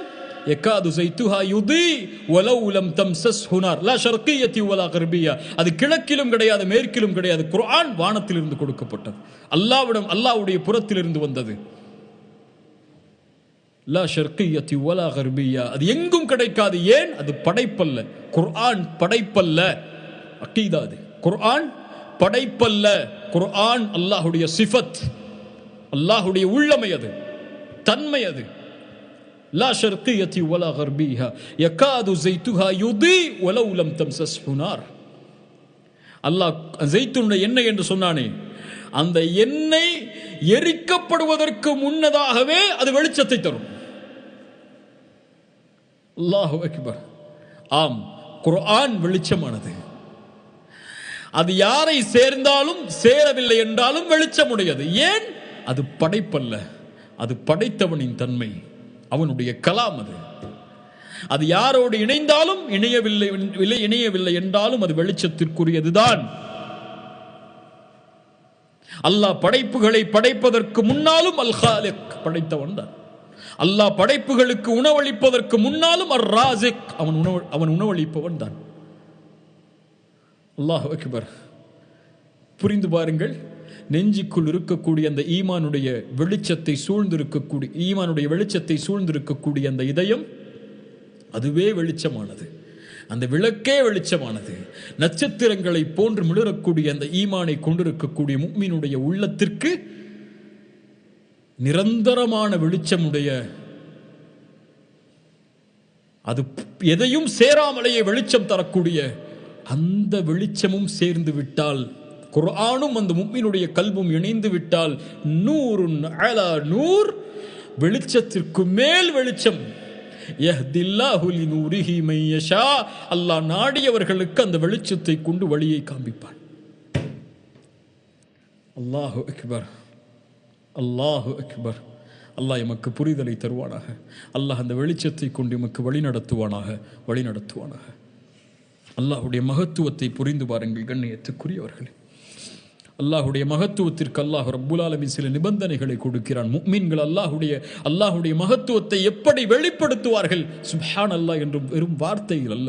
யகாது ஸைத்துஹா யுதி வலவ் லம் தம்ஸஸ்ஹு நார் லா ஷர்கிய்யத்தி வலா கர்பியா, அது கிழக்கிலும் கிடையாது மேற்கிலும் கிடையாது. குர்ஆன் வானத்திலிருந்து கொடுக்கப்பட்டது, அல்லாஹ்வுடைய புறத்திலிருந்து வந்தது. லா ஷர்கிய்யத்தி வலா கர்பியா, அது எங்கும் கிடைக்காது. ஏன்? அது படைப்பல்ல. குர்ஆன் படைப்பல்ல. அகீதா அது. குர்ஆன் படைப்பல்ல. குர்ஆன் அல்லாஹ்வுடைய சிஃபத், அல்லாஹ்வுடைய உள்ளமை, அது தன்மை. அது லா ஷர்கிய்யத்தி வலா கர்பியா யகாது ஸைத்துஹா யுதி வலவ் லம் தம்ஸஸ்ஹு நார். அல்லாஹ் ஜெய்துனுடைய எண்ணெய் என்று சொன்னானே, அந்த எண்ணெய் எரிக்கப்படுவதற்கு முன்னதாகவே அது வெளிச்சத்தை தரும். அல்லாஹு அக்பர். ஆம், குர்ஆன் வெளிச்சமானது. அது யாரை சேர்ந்தாலும் சேரவில்லை என்றாலும் வெளிச்சமுடையது. ஏன்? அது படைப்பல்ல, அது படைத்தவனின் தன்மை, அவனுடைய கலாம். அது யாரோடு இணைந்தாலும் இணையவில்லை என்றாலும் அது வெளிச்சத்திற்குரியதுதான். அல்லாஹ் படைப்புகளை படைப்பதற்கு முன்னாலும் அல் காலிக், படைத்தவன் தான். அல்லாஹ் படைப்புகளுக்கு உணவளிப்பதற்கு முன்னாலும் அர் ராசிக், அவன் உணவளிப்பவன் தான். அல்லாஹ் அக்பர். புரிந்து பாருங்கள், நெஞ்சுக்குள் இருக்கக்கூடிய அந்த ஈமானுடைய வெளிச்சத்தை சூழ்ந்திருக்கக்கூடிய அந்த இதயம், அதுவே வெளிச்சமானது. அந்த விளக்கே வெளிச்சமானது. நட்சத்திரங்களை போன்று மிளறக்கூடிய அந்த ஈமானை கொண்டிருக்கக்கூடிய முஃமினுடைய உள்ளத்திற்கு நிரந்தரமான வெளிச்சமுடைய, அது எதையும் சேராமலேயே வெளிச்சம் தரக்கூடிய அந்த வெளிச்சமும் சேர்ந்து விட்டால், குர்ஆனும் அந்த முஃமினுடைய கல்பும் இணைந்து விட்டால், நூருன் அலா நூர், வெளிச்சத்திற்கு மேல் வெளிச்சம். யஹ்தில்லாஹு லிநூரிஹி மன் யஷா, அல்லாஹ் நாடியவர்களுக்கு அந்த வெளிச்சத்தை கொண்டு வழியை காண்பிப்பான். அல்லாஹு அக்பர், அல்லாஹு அக்பர். அல்லாஹ் எமக்கு புரிதலை தருவானாக. அல்லாஹ் அந்த வெளிச்சத்தை கொண்டு எமக்கு வழி நடத்துவானாக. அல்லாஹுடைய மகத்துவத்தை புரிந்து பாருங்கள் கண்ணியத்துக்குரியவர்களே. அல்லாஹுடைய மகத்துவத்திற்கு அல்லாஹ் ரப்புல் ஆலமீன் சில நிபந்தனைகளை கொடுக்கிறான். முஃமின்கள் அல்லாஹுடைய மகத்துவத்தை எப்படி வெளிப்படுத்துவார்கள்? சுப்ஹான் அல்லாஹ் என்ற வெறும் வார்த்தைகள் அல்ல,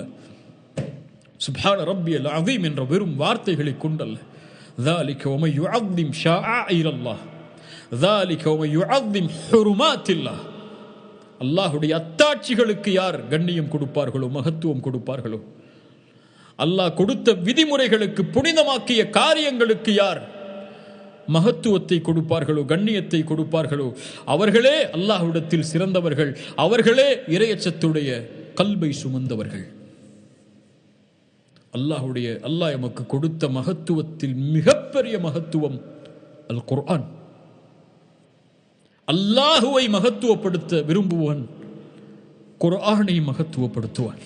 சுப்ஹான ரப்பியல் அஸீம் என்ற வெறும் வார்த்தைகளை கொண்டல்ல. ذلك ومن يعظم شعائر الله ذلك ومن يعظم حرمات الله. அல்லாஹுடைய அத்தாட்சிகளுக்கு யார் கண்ணியம் கொடுப்பார்களோ, மகத்துவம் கொடுப்பார்களோ, அல்லாஹ் கொடுத்த விதிமுறைகளுக்கு, புனிதமாக்கிய காரியங்களுக்கு யார் மகத்துவத்தை கொடுப்பார்களோ, கண்ணியத்தை கொடுப்பார்களோ, அவர்களே அல்லாஹ்விடத்தில் சிறந்தவர்கள், அவர்களே இறையச்சத்துடைய கல்பை சுமந்தவர்கள். அல்லாஹ் எமக்கு கொடுத்த மகத்துவத்தில் மிகப்பெரிய மகத்துவம் அல் குர்ஆன். அல்லாஹுவை மகத்துவப்படுத்த விரும்புவன் குர்ஆனை மகத்துவப்படுத்துவான்.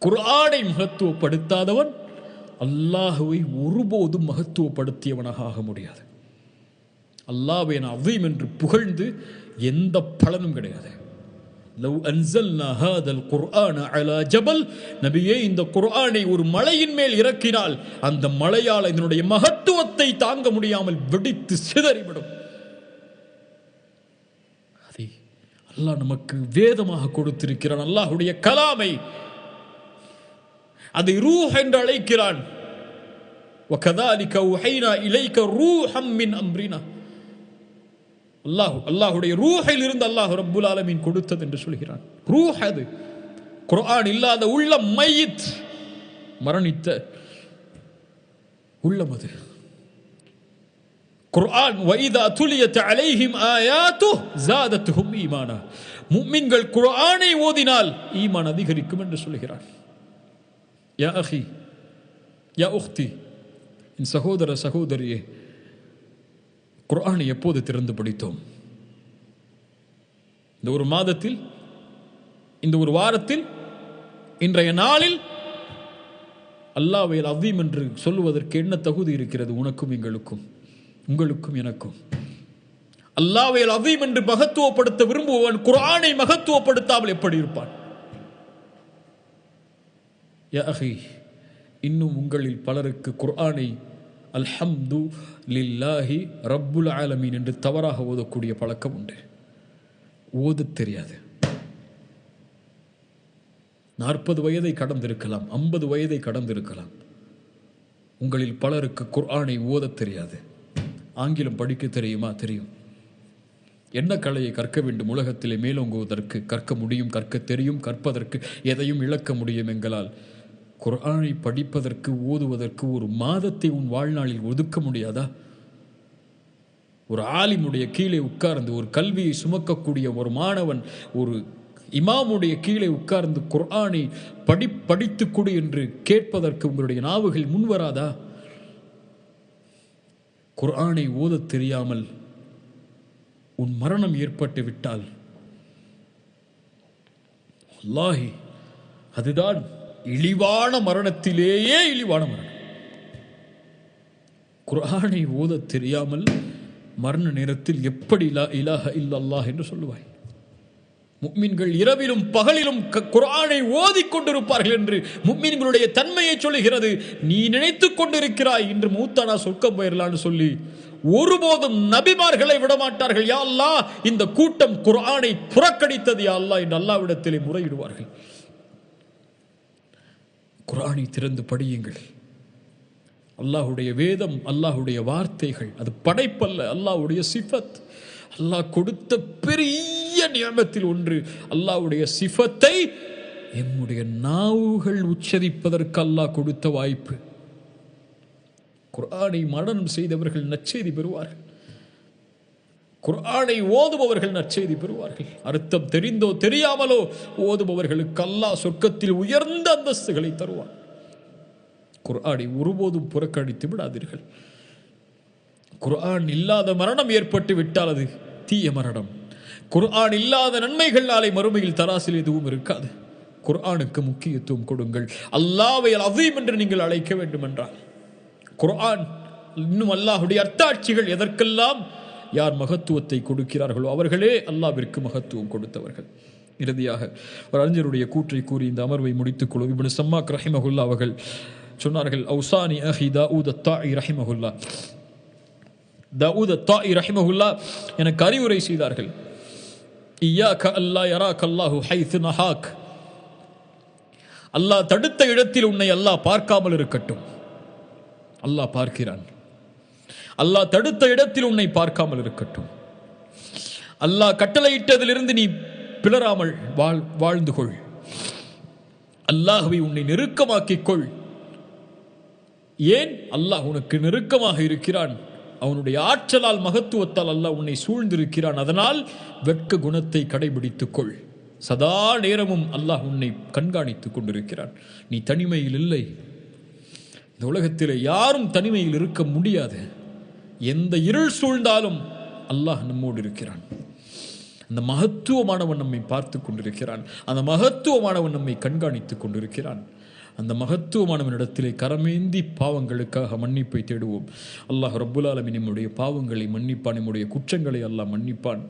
குர்ஆனை மகத்துவப்படுத்தாதவன் அல்லாஹுவை ஒருபோதும் மகத்துவப்படுத்தியவனாக ஆக முடியாது. அல்லாஹ்வை அஸீம் என்று புகழ்ந்து எந்த பலனும் கிடையாது. லவ் அன்ஸல்னா ஹாதல் குர்ஆன அலா ஜபல், நபியே இந்த குர்ஆனை ஒரு மலையின் மேல் இறக்கினால் அந்த மலையால் இதனுடைய மகத்துவத்தை தாங்க முடியாமல் வெடித்து சிதறிவிடும். அதை அல்லாஹ் நமக்கு வேதமாக கொடுத்திருக்கிறான். அல்லாஹுடைய கலாமை, அதை ரூஹ் என்று அழைக்கிறான். وَكَذَلِكَ أَوْحَيْنَا إِلَيْكَ رُوحًا مِّنْ أَمْرِنَا. அல்லாஹுடைய ரூஹில் இருந்து அல்லாஹ் ரப்புல் ஆலமீன் கொடுத்தது என்று சொல்கிறான். ரூஹ் அது. குர்ஆன் இல்லாத உள்ளம் மையித், மரணித்த உள்ளம் அது. குர்ஆன் وَإِذَا تُلِيَتْ عَلَيْهِمْ آيَاتُهُ زَادَتْهُمْ إِيمَانًا. முஃமின்கள் குர்ஆனை ஓதினால் ஈமான் அதிகரிக்கும் என்று சொல்கிறான். யா அஹி, யா உக்தி, என் சகோதர சகோதரியே, குர்ஆனை எப்போது திறந்து படித்தோம்? இந்த ஒரு மாதத்தில், இந்த ஒரு வாரத்தில், இன்றைய நாளில் அல்லாஹ்வை அஸீம் என்று சொல்லுவதற்கு என்ன தகுதி இருக்கிறது உனக்கும் எங்களுக்கும், உங்களுக்கும் எனக்கும்? அல்லாஹ்வை அஸீம் என்று மகத்துவப்படுத்த விரும்புவன் குர்ஆனை மகத்துவப்படுத்தாமல் எப்படி இருப்பான்? யா அஹி, இன்னும் உங்களில் பலருக்கு குர்ஆனை அல்ஹம்து லில்லாஹி ரப்புல் ஆலமீன் என்று தவறாக ஓதக்கூடிய பழக்கம் உண்டு. ஓதத் தெரியாது. 40 வயதை கடந்திருக்கலாம், 50 வயதை கடந்திருக்கலாம். உங்களில் பலருக்கு குர்ஆனை ஓதத் தெரியாது. ஆங்கிலம் படிக்க தெரியுமா? தெரியும். என்ன கலையை கற்க வேண்டும் உலகத்திலே மேலோங்குவதற்கு? கற்க முடியும், கற்க தெரியும், கற்பதற்கு எதையும் இழக்க முடியும் எங்களால். குர்ஆனை படிப்பதற்கு, ஓதுவதற்கு ஒரு மாதத்தை உன் வாழ்நாளில் ஒதுக்க முடியாதா? ஒரு ஆலிமுடைய கீழே உட்கார்ந்து, ஒரு கல்வியை சுமக்கக்கூடிய ஒரு மாணவன் ஒரு இமாமுடைய கீழே உட்கார்ந்து குர்ஆனை படித்துக் கொடு என்று கேட்பதற்கு உங்களுடைய நாவுகள் முன்வராதா? குர்ஆனை ஓதத் தெரியாமல் உன் மரணம் ஏற்பட்டு விட்டால், அல்லாஹி, அதுதான் இழிவான மரணத்திலேயே இழிவான மரணம். குர்ஆனை ஓத தெரியாமல் மரண நேரத்தில் எப்படி லா இலாஹ இல்லல்லாஹ் என்று சொல்லுவாய்? முஃமின்கள் இரவிலும் பகலிலும் குர்ஆனை ஓதிக் கொண்டிருப்பார்கள் என்று முஃமின்களுடைய தன்மையை சொல்லுகிறது. நீ நினைத்துக் கொண்டிருக்கிறாய் இன்று மூத்தானா சொர்க்கம் போயிரலான்னு சொல்லி ஒருபோதும் நபிமார்களை விடமாட்டார்கள். யா அல்லாஹ், இந்த கூட்டம் குர்ஆனை புறக்கணித்தது யா அல்லாஹ் என்று அல்லாஹ்விடத்திலே முறையிடுவார்கள். குர்ஆனை திறந்து படியுங்கள். அல்லாஹ்வுடைய வேதம், அல்லாஹ்வுடைய வார்த்தைகள், அது படைப்பல்ல, அல்லாஹ்வுடைய சிஃபத். அல்லாஹ் கொடுத்த பெரிய நியமத்தில் ஒன்று. அல்லாஹ்வுடைய சிஃபத்தை எம்முடைய நாவுகள் உச்சரிப்பதற்கு அல்லாஹ் கொடுத்த வாய்ப்பு. குர்ஆனை மனனம் செய்தவர்கள் நற்செய்தி பெறுவார்கள். குர்ஆனை ஓதுபவர்கள் நற்செய்தி பெறுவார்கள். அர்த்தம் தெரிந்தோ தெரியாமலோ ஓதுபவர்களுக்கு அல்லாஹ் சொர்க்கத்தில் உயர்ந்த அந்தஸ்துகளை தருவார். குர்ஆனை ஒருபோதும் புறக்கணித்து விடாதீர்கள். குர்ஆன் இல்லாத மரணம் ஏற்பட்டு விட்டால் அது தீய மரணம். குர்ஆன் இல்லாத நன்மைகள் நாளை மறுமையில் தராசில் எதுவும் இருக்காது. குர்ஆனுக்கு முக்கியத்துவம் கொடுங்கள். அல்லாஹ்வை அல் அஸீம் என்று நீங்கள் அழைக்க வேண்டும் என்றால் குர்ஆன், இன்னும் அல்லாஹ்வுடைய அத்தாட்சிகள் எதற்கெல்லாம் யார் மகத்துவத்தை கொடுக்கிறார்களோ அவர்களே அல்லாஹ்விற்கு மகத்துவம் கொடுத்தவர்கள். இறுதியாக ஒரு அறிஞருடைய கூற்றை கூறி இந்த அமர்வை முடித்துக் கொள்ளும். இப்னு சம்மாக் ரஹிமஹுல்லா அவர்கள் சொன்னார்கள், அவுசானி அஹி தாவூத் அத்தாஇ ரஹிமஹுல்லா, தாவூத் அத்தாஇ ரஹிமஹுல்லா எனக்கு அறிவுரை செய்தார்கள். இய்யாக அல்லா யராக அல்லாஹு ஹைது நஹாக், அல்லாஹ் தடுத்த இடத்தில் உன்னை அல்லாஹ் பார்க்காமல் இருக்கட்டும். அல்லாஹ் பார்க்கிறான். அல்லாஹ் தடுத்த இடத்தில் உன்னை பார்க்காமல் இருக்கட்டும். அல்லாஹ் கட்டளையிட்டதிலிருந்து நீ பிளராமல் வாழ்ந்து கொள். அல்லாஹ்வை உன்னை நெருக்கமாக்கிக் கொள். ஏன்? அல்லாஹ் உனக்கு நெருக்கமாக இருக்கிறான். அவனுடைய ஆற்றலால், மகத்துவத்தால் அல்லாஹ் உன்னை சூழ்ந்திருக்கிறான். அதனால் வெட்க குணத்தை கடைபிடித்துக் கொள். சதா நேரமும் அல்லாஹ் உன்னை கண்காணித்துக் கொண்டிருக்கிறான். நீ தனிமையில் இல்லை. இந்த உலகத்தில் யாரும் தனிமையில் இருக்க முடியாது. எந்த இருள் சூழ்ந்தாலும் அல்லாஹ் நம்மோடு இருக்கிறான். அந்த மகத்துவமானவன் நம்மை பார்த்து கொண்டிருக்கிறான். அந்த மகத்துவமானவன் நம்மை கண்காணித்துக் கொண்டிருக்கிறான். அந்த மகத்துவமானவனிடத்திலே கரமேந்தி பாவங்களுக்காக மன்னிப்பை தேடுவோம். அல்லாஹ் ரப்புல் ஆலமீன் நம்முடைய பாவங்களை மன்னிப்பான். நம்முடைய குற்றங்களை அல்லாஹ் மன்னிப்பான்.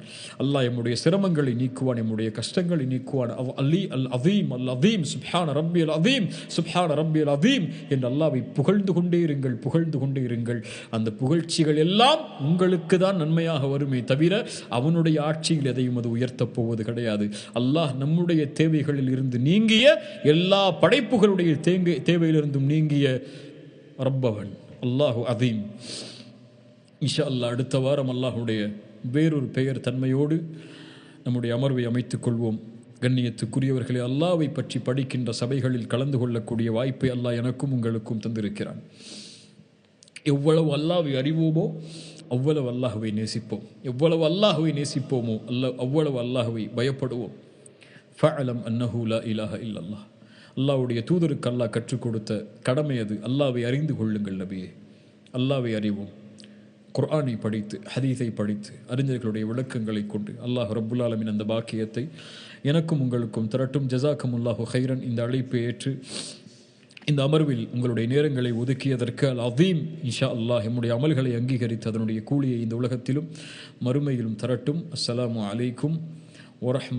அல்லாஹ் நம்முடைய சிரமங்களை நீக்குவான். நம்முடைய கஷ்டங்களை நீக்குவான். அலி அல் அதீம், அல் அதீம், சுப்ஹான ரப்பியல் அதீம், சுப்ஹான ரப்பியல் அதீம் என்று அல்லாஹ்வை புகழ்ந்து கொண்டே இருங்கள், புகழ்ந்து கொண்டே இருங்கள். அந்த புகழ்ச்சிகள் எல்லாம் உங்களுக்கு தான் நன்மையாக வருமே தவிர அவனுடைய ஆட்சியில் எதையும் அது உயர்த்தப் போவது கிடையாது. அல்லாஹ் நம்முடைய தேவைகளில் இருந்து நீங்கிய, எல்லா படைப்புகளுடைய தேவையிலிருந்தும் நீங்கிய ரப்பவன் அல்லாஹு அதீம். இன்ஷா அல்லாஹ் அடுத்த வாரம் அல்லாஹுடைய வேறொரு பெயர் தன்மையோடு நம்முடைய அமர்வை அமைத்துக் கொள்வோம். கண்ணியத்துக்குரியவர்களே, அல்லாஹ்வை பற்றி படிக்கின்ற சபைகளில் கலந்து கொள்ளக்கூடிய வாய்ப்பை அல்லாஹ் எனக்கும் உங்களுக்கும் தந்திருக்கிறான். எவ்வளவு அல்லாஹ்வை அறிவோமோ அவ்வளவு அல்லாஹ்வை நேசிப்போம். எவ்வளவு அல்லாஹ்வை நேசிப்போமோ அவ்வளவு அல்லாஹ்வை பயப்படுவோம். ஃபஅலம் அன்னஹு லா இலாஹ இல்லல்லாஹ். அல்லாஹ்வுடைய தூதருக்கு அல்லாஹ் கற்றுக் கொடுத்த கடமை அது. அல்லாஹ்வை அறிந்து கொள்ளுங்கள் நபியே. அல்லாஹ்வை அறிவோம். குர்ஆனை படித்து, ஹதீஸை படித்து, அறிஞர்களுடைய விளக்கங்களை கொண்டு அல்லாஹ் ரப்புல் ஆலமீன் அந்த பாக்கியத்தை எனக்கும் உங்களுக்கும் தரட்டும். ஜஸாக்கமுல்லாஹு ஹைரன். இந்த அழைப்பை ஏற்று இந்த அமர்வில் உங்களுடைய நேரங்களை ஒதுக்கியதற்கு அல் அதீம் இன்ஷா அல்லாஹ் நம்முடைய அமல்களை அங்கீகரித்து அதனுடைய கூலியை இந்த உலகத்திலும் மறுமையிலும் தரட்டும். அஸ்ஸலாமு அலைக்கும் வரஹ்மத்துல்லாஹி